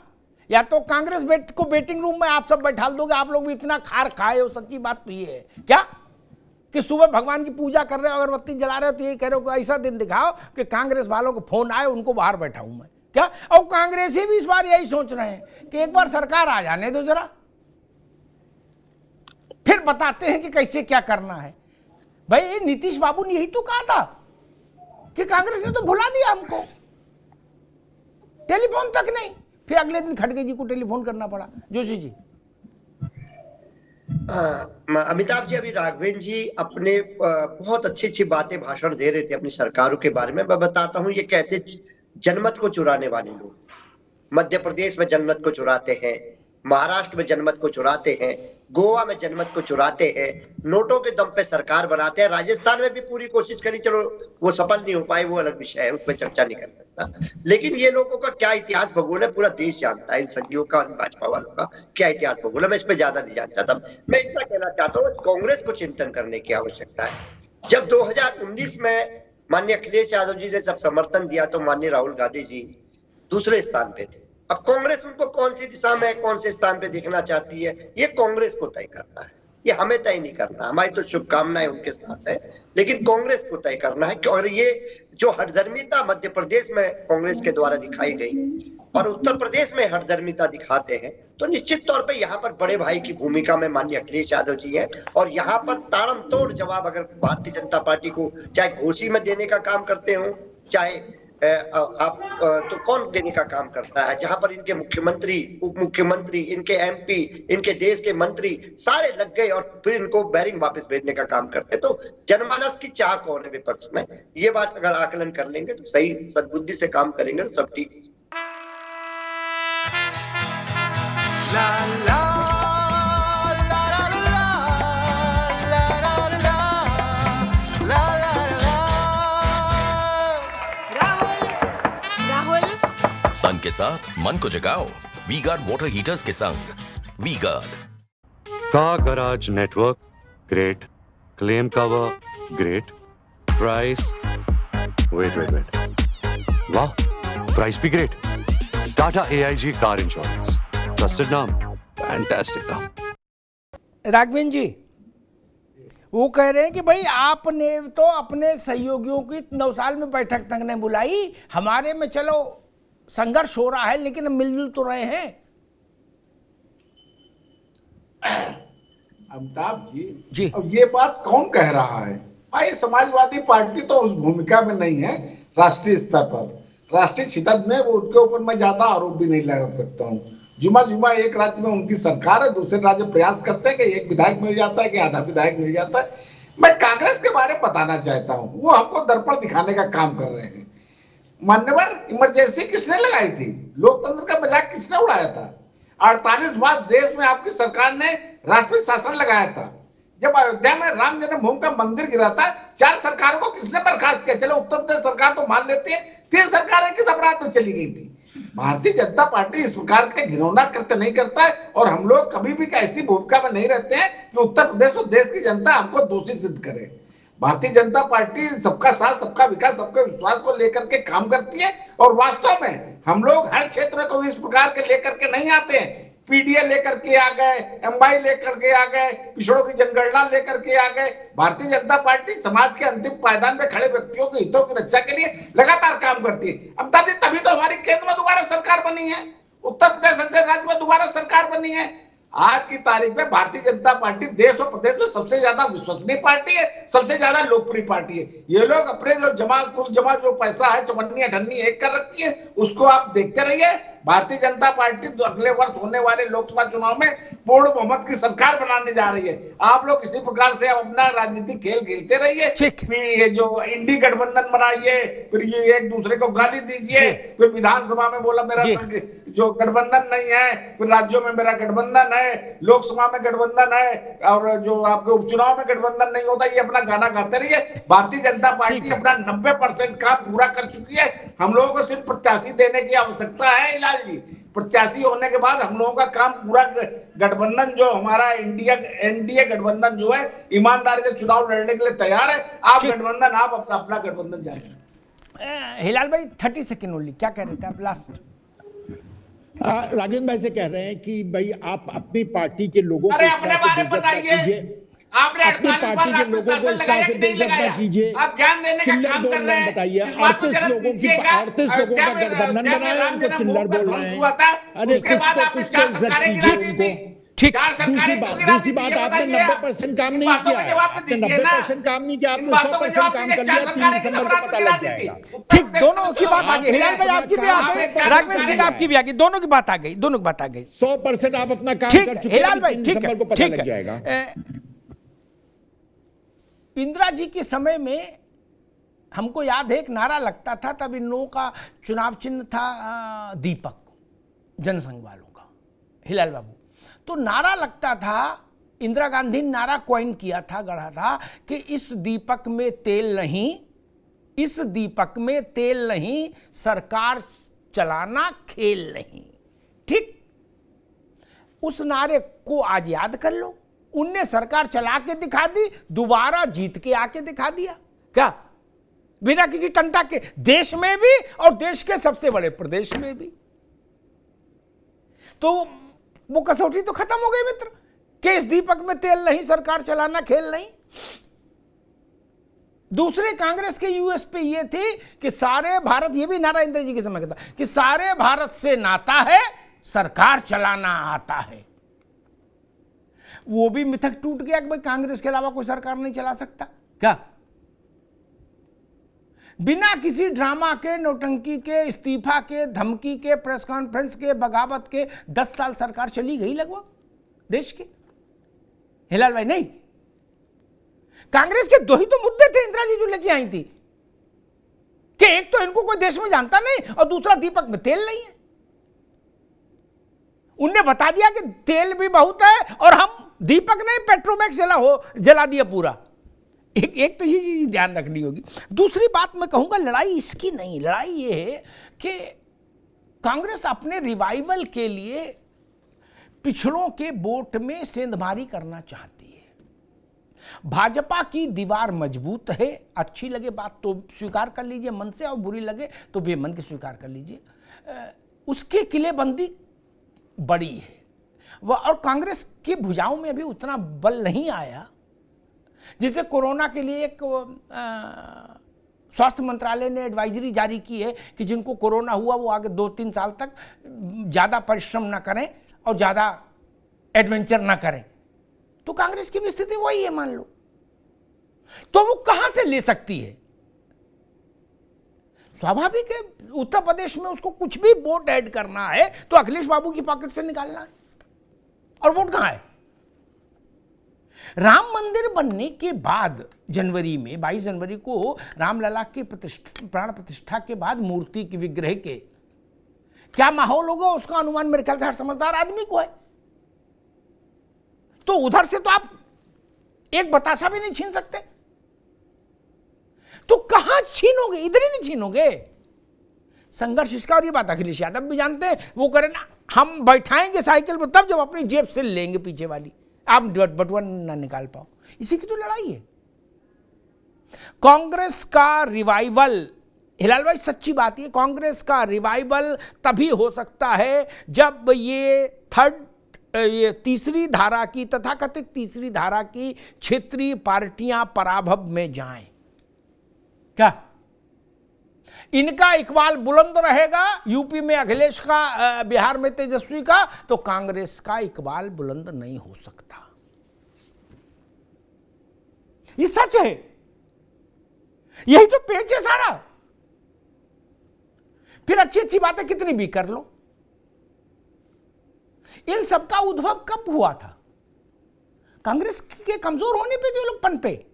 या तो कांग्रेस को वेटिंग रूम में आप सब बैठा दोगे? आप लोग भी इतना खार खाए हो, सच्ची बात तो ये है क्या कि सुबह भगवान की पूजा कर रहे हो, अगरबत्ती जला रहे हो, तो ये कह रहे हो कि ऐसा दिन दिखाओ कि कांग्रेस वालों को फोन आए, उनको बाहर बैठाऊं मैं? क्या? और कांग्रेसी भी इस बार यही सोच रहे हैं कि एक बार सरकार आ जाने दो जरा, फिर बताते हैं कि कैसे क्या करना है। भाई नीतीश बाबू ने यही तो कहा था कि कांग्रेस ने तो भुला दिया हमको, टेलीफोन तक नहीं, फिर अगले दिन खड़गे जी को टेलीफोन करना पड़ा। जोशी जी, अमिताभ जी, अभी राघवेंद्र जी अपने बहुत अच्छी बातें भाषण दे रहे थे अपनी सरकारों के बारे में। मैं बताता हूं ये कैसे जनमत को चुराने वाले लोग, मध्य प्रदेश में जनमत को चुराते हैं, महाराष्ट्र में जनमत को चुराते हैं, गोवा में जनमत को चुराते हैं, नोटों के दम पे सरकार बनाते हैं, राजस्थान में भी पूरी कोशिश करी, चलो वो सफल नहीं हो पाई, वो अलग विषय है, उसमें चर्चा नहीं कर सकता। लेकिन ये लोगों का क्या इतिहास भूगोल है पूरा देश जानता है, इन संघियों का, भाजपा वालों का क्या इतिहास भूगोल है, मैं इस पर ज्यादा नहीं जानना चाहता। मैं इतना कहना चाहता हूँ कांग्रेस को चिंतन करने की आवश्यकता है। जब 2019 में माननीय अखिलेश यादव जी ने सब समर्थन दिया तो माननीय राहुल गांधी जी दूसरे स्थान पे थे। अब कांग्रेस उनको कौन सी दिशा में, कौन से स्थान पे देखना चाहती है, ये कांग्रेस को तय करना है, ये हमें तय नहीं करना। हमारी तो शुभकामनाएं उनके साथ है, लेकिन कांग्रेस को तय करना है। और ये जो हठधर्मिता मध्य प्रदेश में कांग्रेस के द्वारा दिखाई गई, और उत्तर प्रदेश में हठधर्मिता दिखाते हैं, तो निश्चित तौर पे यहाँ पर बड़े भाई की भूमिका में माननीय अखिलेश यादव जी हैं। और यहाँ पर ताड़मतोड़ जवाब अगर भारतीय जनता पार्टी को चाहे घोषी में देने का काम करते हो, चाहे आप तो कौन देने का काम करता है, जहां पर इनके मुख्यमंत्री, उप मुख्यमंत्री, इनके एमपी, इनके देश के मंत्री सारे लग गए और फिर इनको बैरिंग वापस भेजने का काम करते। तो जनमानस की चाह कौन है विपक्ष में, ये बात अगर आकलन कर लेंगे तो सही सद्बुद्धि से काम करेंगे तो सब ठीक। तन के साथ मन को जगाओ वी गार्ड वाटर हीटर्स के संग V Guard. Car garage network great, claim cover great, price wait वाह, प्राइस भी great. Tata AIG car insurance, trusted नाम, फैंटास्टिक नाम। राघवेंद्र जी वो कह रहे हैं कि भाई आपने तो अपने सहयोगियों की 9 साल में बैठक तक नहीं बुलाई, हमारे में चलो संघर्ष हो रहा है लेकिन हम मिलजुल तो रहे हैं। अमिताभ जी अब ये बात कौन कह रहा है? भाई समाजवादी पार्टी तो उस भूमिका में नहीं है राष्ट्रीय स्तर पर, राष्ट्रीय सतत में वो उनके ऊपर मैं ज्यादा आरोप भी नहीं लगा सकता हूँ। जुमा एक राज्य में उनकी सरकार है, दूसरे राज्य प्रयास करते हैं कि एक विधायक मिल जाता है कि आधा विधायक मिल जाता है। मैं कांग्रेस के बारे में बताना चाहता हूँ, वो हमको दर्पण दिखाने का काम कर रहे हैं। मान्यवर इमरजेंसी किसने लगाई थी? लोकतंत्र का मजाक किसने उड़ाया था? 48 बार देश में आपकी सरकार ने राष्ट्रीय शासन लगाया था। जब अयोध्या में राम जन्मभूमि का मंदिर गिरा था, 4 सरकारों को किसने बर्खास्त किया? चलो उत्तर प्रदेश सरकार तो मान लेती है, 3 सरकारें किस अपराध में चली गई थी? भारतीय जनता पार्टी इस प्रकार के घिनौना कृत्य नहीं करता है और हम लोग कभी भी ऐसी भूमिका में नहीं रहते हैं कि उत्तर प्रदेश और देश की जनता हमको दोषी सिद्ध करे। भारतीय जनता पार्टी सबका साथ, सबका विकास, सबके विश्वास को लेकर के काम करती है और वास्तव में हम लोग हर क्षेत्र को इस प्रकार के लेकर के नहीं आते हैं। पीडीए लेकर के आ गए, एमवाई लेकर के आ गए, पिछड़ों की जनगणना लेकर के आ गए। भारतीय जनता पार्टी समाज के अंतिम पायदान में खड़े व्यक्तियों के हितों की रक्षा के लिए लगातार काम करती है। अब तभी तो हमारी केंद्र में दोबारा सरकार बनी है, उत्तर प्रदेश राज्य में दोबारा सरकार बनी है। आज की तारीख में भारतीय जनता पार्टी देश और प्रदेश में सबसे ज्यादा विश्वसनीय पार्टी है, सबसे ज्यादा लोकप्रिय पार्टी है। ये लोग अपने जो जमा जो पैसा है, चवन्नी अठन्नी एक कर रखी है, उसको आप देखते रहिए। भारतीय जनता पार्टी अगले वर्ष होने वाले लोकसभा चुनाव में पूर्ण बहुमत की सरकार बनाने जा रही है। आप लोग इसी प्रकार से अपना राजनीतिक खेल खेलते रहिए। फिर ये जो इंडी गठबंधन बनाइए, फिर ये एक दूसरे को गाली दीजिए, फिर विधानसभा में बोला मेरा जो गठबंधन नहीं है, फिर राज्यों में मेरा गठबंधन है, लोकसभा में गठबंधन है और जो आपके उपचुनाव में गठबंधन नहीं होता, ये अपना गाना गाते रहिए। भारतीय जनता पार्टी अपना 90% काम पूरा कर चुकी है। हम लोगों को सिर्फ प्रत्याशी देने की आवश्यकता है। जी प्रत्याशी होने के बाद हम लोगों का काम पूरा, गठबंधन जो हमारा एनडीए गठबंधन जो है ईमानदारी से चुनाव लड़ने के लिए तैयार है। आप गठबंधन, आप अपना गठबंधन जाए। हिलाल भाई 30 सेकेंड ओनली, क्या कह रहे थे आप लास्ट? राजेंद्र भाई से कह रहे हैं कि भाई आप अपनी पार्टी के लोगों को अपने बारे में बताइए। आपने 48 बार राष्ट्रीय शासन लगाया कि नहीं लगाया? आप ज्ञान देने का काम कर रहे हैं, इस बात को जरा दीजिएगा। अयोध्या में राम जन्मभूमि का ध्वंस हुआ था, उसके बाद आपने 4 सरकारें गिरा दी थी। ठीक, 4 सरकारें क्यों गिरा दी? बात आपने 90% काम नहीं किया, 90% काम नहीं किया, आपने 100% काम कर लिया। 4 सरकारें किस अपराध में गिरा दी थी? ठीक, दोनों की बात आ गई। हिलाल भाई आपकी भी आ गई, राघवेंद्र सिंह आपकी भी आ गई, दोनों की बात आ गई, दोनों की बात आ गई। 100% आप अपना काम कर चुके हैं। हिलाल भाई ठीक है, जाएगा। इंदिरा जी के समय में हमको याद है एक नारा लगता था, तब इन लोगों का चुनाव चिन्ह था दीपक, जनसंघ वालों का, हिलाल बाबू। तो नारा लगता था, इंदिरा गांधी ने नारा कॉइन किया था, गढ़ा था कि इस दीपक में तेल नहीं, इस दीपक में तेल नहीं, सरकार चलाना खेल नहीं। ठीक, उस नारे को आज याद कर लो। उनने सरकार चला के दिखा दी, दोबारा जीत के आके दिखा दिया, क्या बिना किसी टंटा के, देश में भी और देश के सबसे बड़े प्रदेश में भी। तो वो कसौटी तो खत्म हो गई मित्र, कि इस दीपक में तेल नहीं, सरकार चलाना खेल नहीं। दूसरे कांग्रेस के यूएसपी ये थी कि सारे भारत, ये भी नारा इंदिरा जी के समय का था कि सारे भारत से नाता है, सरकार चलाना आता है। वो भी मिथक टूट गया कि भाई कांग्रेस के अलावा कोई सरकार नहीं चला सकता। क्या बिना किसी ड्रामा के, नौटंकी के, इस्तीफा के, धमकी के, प्रेस कॉन्फ्रेंस के, बगावत के 10 साल सरकार चली गई लगभग देश के? हिलाल भाई नहीं, कांग्रेस के दो ही तो मुद्दे थे इंदिरा जी जो लेके आई थी कि एक तो इनको कोई देश में जानता नहीं और दूसरा दीपक में तेल नहीं है। उनने बता दिया कि तेल भी बहुत है और हम दीपक नहीं पेट्रोमैक्स जला दिया पूरा। एक तो ये चीज ध्यान रखनी होगी। दूसरी बात मैं कहूंगा, लड़ाई इसकी नहीं, लड़ाई ये है कि कांग्रेस अपने रिवाइवल के लिए पिछड़ों के वोट में सेंधमारी करना चाहती है। भाजपा की दीवार मजबूत है, अच्छी लगे बात तो स्वीकार कर लीजिए मन से और बुरी लगे तो बेमन के स्वीकार कर लीजिए। उसकी किलेबंदी बड़ी है वह, और कांग्रेस की भुजाओं में भी उतना बल नहीं आया। जैसे कोरोना के लिए एक स्वास्थ्य मंत्रालय ने एडवाइजरी जारी की है कि जिनको कोरोना हुआ वो आगे 2-3 साल तक ज़्यादा परिश्रम ना करें और ज़्यादा एडवेंचर ना करें। तो कांग्रेस की भी स्थिति वही है मान लो, तो वो कहां से ले सकती है? स्वाभाविक है, उत्तर प्रदेश में उसको कुछ भी वोट ऐड करना है तो अखिलेश बाबू की पॉकेट से निकालना है। और वोट कहां है? राम मंदिर बनने के बाद जनवरी में 22 जनवरी को रामलला के प्राण प्रतिष्ठा के बाद मूर्ति की विग्रह के क्या माहौल होगा उसका अनुमान मेरे ख्याल से हर समझदार आदमी को है। तो उधर से तो आप एक बतासा भी नहीं छीन सकते, तो कहां छीनोगे? इधर ही नहीं छीनोगे। संघर्ष इसका, और ये बात अखिलेश यादव भी जानते हैं, वो करें ना हम बैठाएंगे साइकिल पर तब जब अपनी जेब से लेंगे पीछे वाली, आप बटुआ ना निकाल पाओ। इसी की तो लड़ाई है। कांग्रेस का रिवाइवल, हिलाल भाई सच्ची बात है, कांग्रेस का रिवाइवल तभी हो सकता है जब ये तीसरी धारा की, तथाकथित तीसरी धारा की क्षेत्रीय पार्टियां पराभव में जाएं। क्या इनका इकबाल बुलंद रहेगा? यूपी में अखिलेश का, बिहार में तेजस्वी का, तो कांग्रेस का इकबाल बुलंद नहीं हो सकता। ये सच है, यही तो पेच है सारा। फिर अच्छी अच्छी बातें कितनी भी कर लो, इन सबका उद्भव कब हुआ था? कांग्रेस के कमजोर होने पे जो लोग पनपे।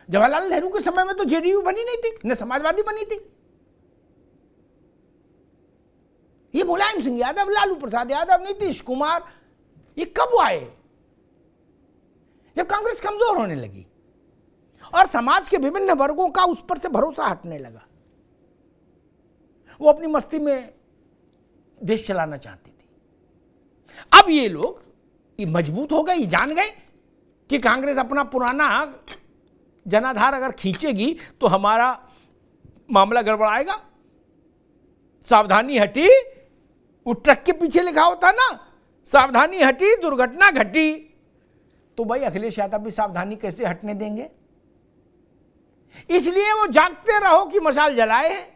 जवाहरलाल नेहरू के समय में तो जेडीयू बनी नहीं थी, न समाजवादी बनी थी। ये मुलायम सिंह यादव, लालू प्रसाद यादव, नीतीश कुमार, ये कब आए? जब कांग्रेस कमजोर होने लगी और समाज के विभिन्न वर्गों का उस पर से भरोसा हटने लगा। वो अपनी मस्ती में देश चलाना चाहती थी। अब ये लोग मजबूत हो गए, ये जान गए कि कांग्रेस अपना पुराना जनाधार अगर खींचेगी तो हमारा मामला गड़बड़ाएगा। सावधानी हटी, वो ट्रक के पीछे लिखा होता ना, सावधानी हटी दुर्घटना घटी। तो भाई अखिलेश यादव भी सावधानी कैसे हटने देंगे? इसलिए वो जागते रहो कि मशाल जलाए हैं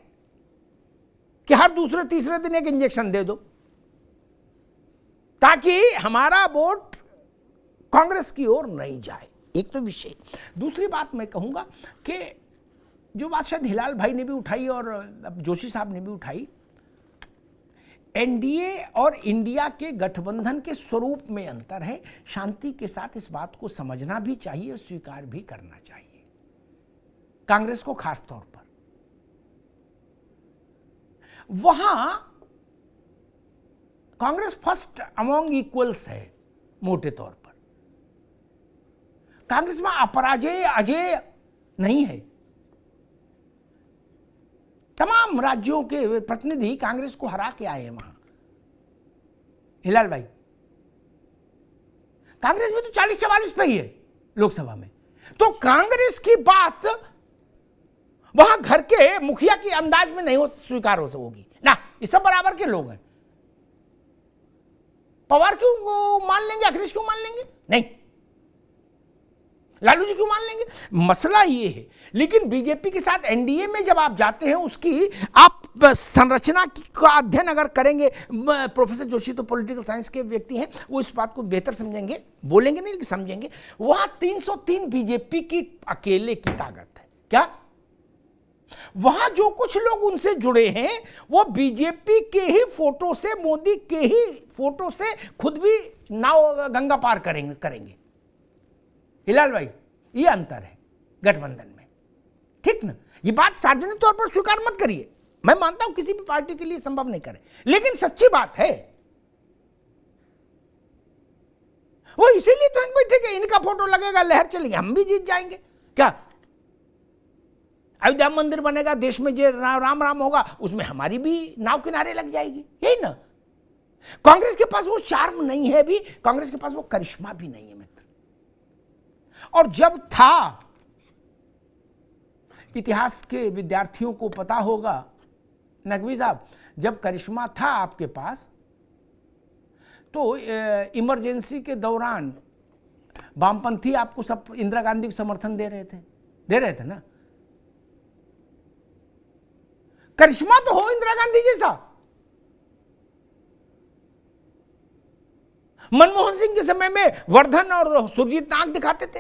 कि हर दूसरे तीसरे दिन एक इंजेक्शन दे दो ताकि हमारा वोट कांग्रेस की ओर नहीं जाए। एक तो विषय। दूसरी बात मैं कहूंगा कि जो बात शायद हिलाल भाई ने भी उठाई और जोशी साहब ने भी उठाई, एनडीए और इंडिया के गठबंधन के स्वरूप में अंतर है। शांति के साथ इस बात को समझना भी चाहिए और स्वीकार भी करना चाहिए, कांग्रेस को खास तौर पर। वहां कांग्रेस फर्स्ट अमॉन्ग इक्वल्स है मोटे तौर पर। कांग्रेस में अपराजय अजय नहीं है। तमाम राज्यों के प्रतिनिधि कांग्रेस को हरा के आए हैं वहां। हिलाल भाई, कांग्रेस में तो 40-44 पे ही है लोकसभा में, तो कांग्रेस की बात वहां घर के मुखिया की अंदाज में नहीं स्वीकार हो सकोगी ना। ये सब बराबर के लोग हैं। पवार क्यों मान लेंगे, अखिलेश क्यों मान लेंगे? नहीं, लालू जी क्यों मान लेंगे? मसला ये है। लेकिन बीजेपी के साथ एनडीए में जब आप जाते हैं, उसकी आप संरचना का अध्ययन अगर करेंगे, प्रोफेसर जोशी तो पॉलिटिकल साइंस के व्यक्ति हैं, वो इस बात को बेहतर समझेंगे, बोलेंगे नहीं कि समझेंगे। वहां 303 बीजेपी की अकेले की ताकत है। क्या वहां जो कुछ लोग उनसे जुड़े हैं वो बीजेपी के ही फोटो से, मोदी के ही फोटो से खुद भी नाव गंगा पार करेंगे। हिलाल भाई, ये अंतर है गठबंधन में, ठीक ना? ये बात सार्वजनिक तौर पर स्वीकार मत करिए, मैं मानता हूं किसी भी पार्टी के लिए संभव नहीं करे, लेकिन सच्ची बात है। वो इसीलिए तो बैठे कि इनका फोटो लगेगा, लहर चलेगी, हम भी जीत जाएंगे। क्या अयोध्या मंदिर बनेगा, देश में जो राम राम होगा, उसमें हमारी भी नाव किनारे लग जाएगी, यही ना? कांग्रेस के पास वो चार्म नहीं है, भी कांग्रेस के पास वो करिश्मा भी नहीं है मित्र। और जब था, इतिहास के विद्यार्थियों को पता होगा नकवी साहब, जब करिश्मा था आपके पास तो इमरजेंसी के दौरान वामपंथी आपको सब इंदिरा गांधी को समर्थन दे रहे थे ना? करिश्मा तो हो इंदिरा गांधी जैसा। मनमोहन सिंह के समय में वर्धन और सुरजीत नाग दिखाते थे,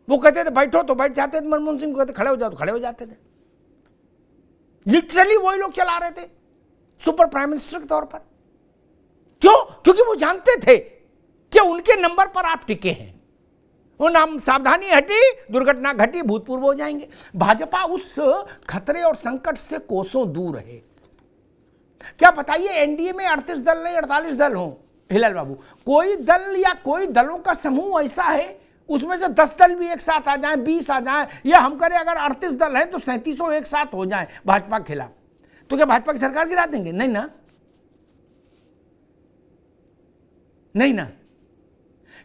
वो कहते थे बैठो तो बैठ जाते थे, मनमोहन सिंह को कहते खड़े हो जाओ तो खड़े हो जाते थे। लिटरली वही लोग चला रहे थे सुपर प्राइम मिनिस्टर के तौर पर। क्यों? क्योंकि वो जानते थे कि उनके नंबर पर आप टिके हैं। वो नाम सावधानी हटी, दुर्घटना घटी, भूतपूर्व हो जाएंगे। भाजपा उस खतरे और संकट से कोसों दूर है। क्या बताइए, एनडीए में 38 दल नहीं 48 दल हों हिलाल बाबू, कोई दल या कोई दलों का समूह ऐसा है उसमें से 10 दल भी एक साथ आ जाएं, 20 आ जाएं, या हम करें अगर 38 दल हैं तो 3700 एक साथ हो जाएं भाजपा के खिलाफ, तो क्या भाजपा की सरकार गिरा देंगे? नहीं ना, नहीं ना।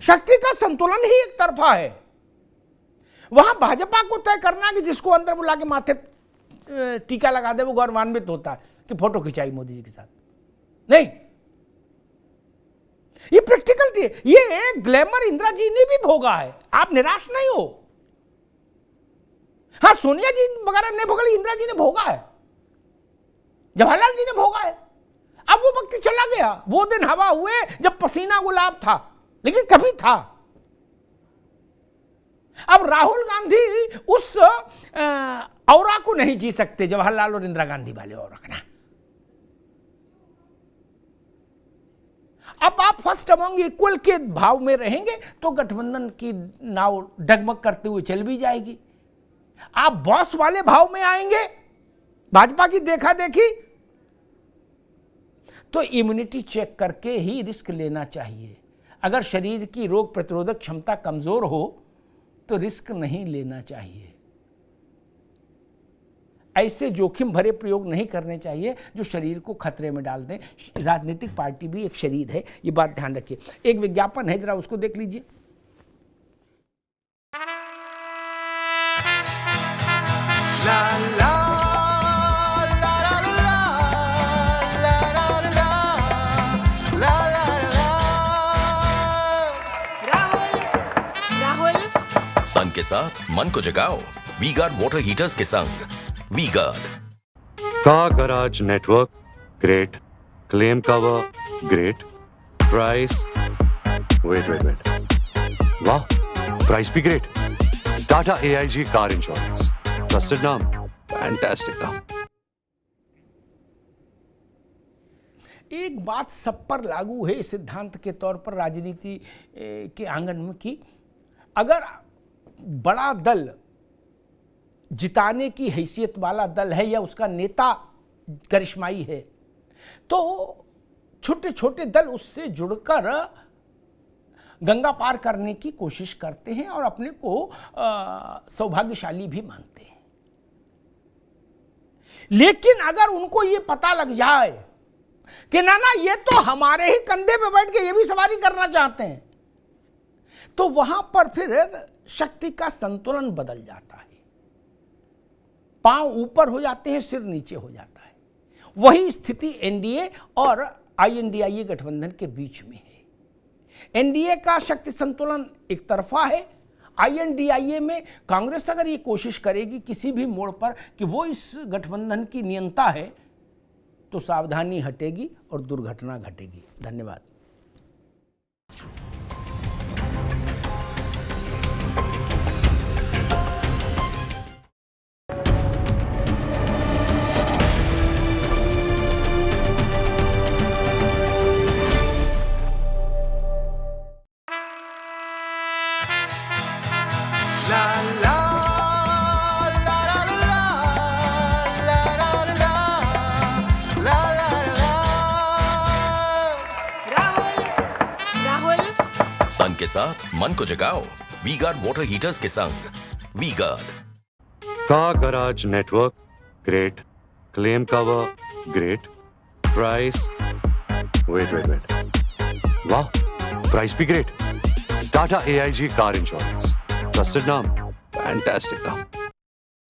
शक्ति का संतुलन ही एक तरफा है। वहां भाजपा को तय करना कि जिसको अंदर बुला के माथे टीका लगा दे वो गौरवान्वित होता है कि फोटो खिंचाई मोदी जी के साथ। नहीं, ये प्रैक्टिकलिटी है। ये ग्लैमर इंदिरा जी ने भी भोगा है, आप निराश नहीं हो। हाँ, सोनिया जी वगैरह ने भोगा, इंदिरा जी ने भोगा है, जवाहरलाल जी ने भोगा है। अब वो वक्त चला गया, वो दिन हवा हुए जब पसीना गुलाब था, लेकिन कभी था। अब राहुल गांधी उस औरा को नहीं जी सकते, जवाहरलाल और इंदिरा गांधी वाले और रखना। अब आप फर्स्ट अमंग इक्वल के भाव में रहेंगे तो गठबंधन की नाव डगमग करते हुए चल भी जाएगी। आप बॉस वाले भाव में आएंगे, भाजपा की देखा देखी, तो इम्यूनिटी चेक करके ही रिस्क लेना चाहिए। अगर शरीर की रोग प्रतिरोधक क्षमता कमजोर हो तो रिस्क नहीं लेना चाहिए। ऐसे जोखिम भरे प्रयोग नहीं करने चाहिए जो शरीर को खतरे में डाल दें। राजनीतिक पार्टी भी एक शरीर है, ये बात ध्यान रखिए। एक विज्ञापन है, जरा उसको देख लीजिए। तन के साथ मन को जगाओ वी गार्ड वाटर हीटर्स के संग V Guard. Car garage network great, claim cover great, price wait वाह, प्राइस भी great. Tata AIG car insurance, trusted नाम, फैंटास्टिक नाम। एक बात सब पर लागू है सिद्धांत के तौर पर राजनीति के आंगन में कि अगर बड़ा दल जिताने की हैसियत वाला दल है या उसका नेता करिश्माई है तो छोटे छोटे दल उससे जुड़कर गंगा पार करने की कोशिश करते हैं और अपने को सौभाग्यशाली भी मानते हैं। लेकिन अगर उनको ये पता लग जाए कि ना ये तो हमारे ही कंधे पे बैठ के ये भी सवारी करना चाहते हैं, तो वहां पर फिर शक्ति का संतुलन बदल जाता है। पांव ऊपर हो जाते हैं, सिर नीचे हो जाता है। वही स्थिति एनडीए और INDIA गठबंधन के बीच में है। एनडीए का शक्ति संतुलन एक तरफा है। INDIA में कांग्रेस अगर ये कोशिश करेगी किसी भी मोड़ पर कि वो इस गठबंधन की नियंता है, तो सावधानी हटेगी और दुर्घटना घटेगी। धन्यवाद। तन के साथ मन को जगाओ वी गार्ड वाटर हीटर्स के संग V Guard. Car garage network great, claim cover great, price wait वाह, प्राइस भी great. Tata AIG car insurance, trusted नाम, फैंटास्टिक नाम।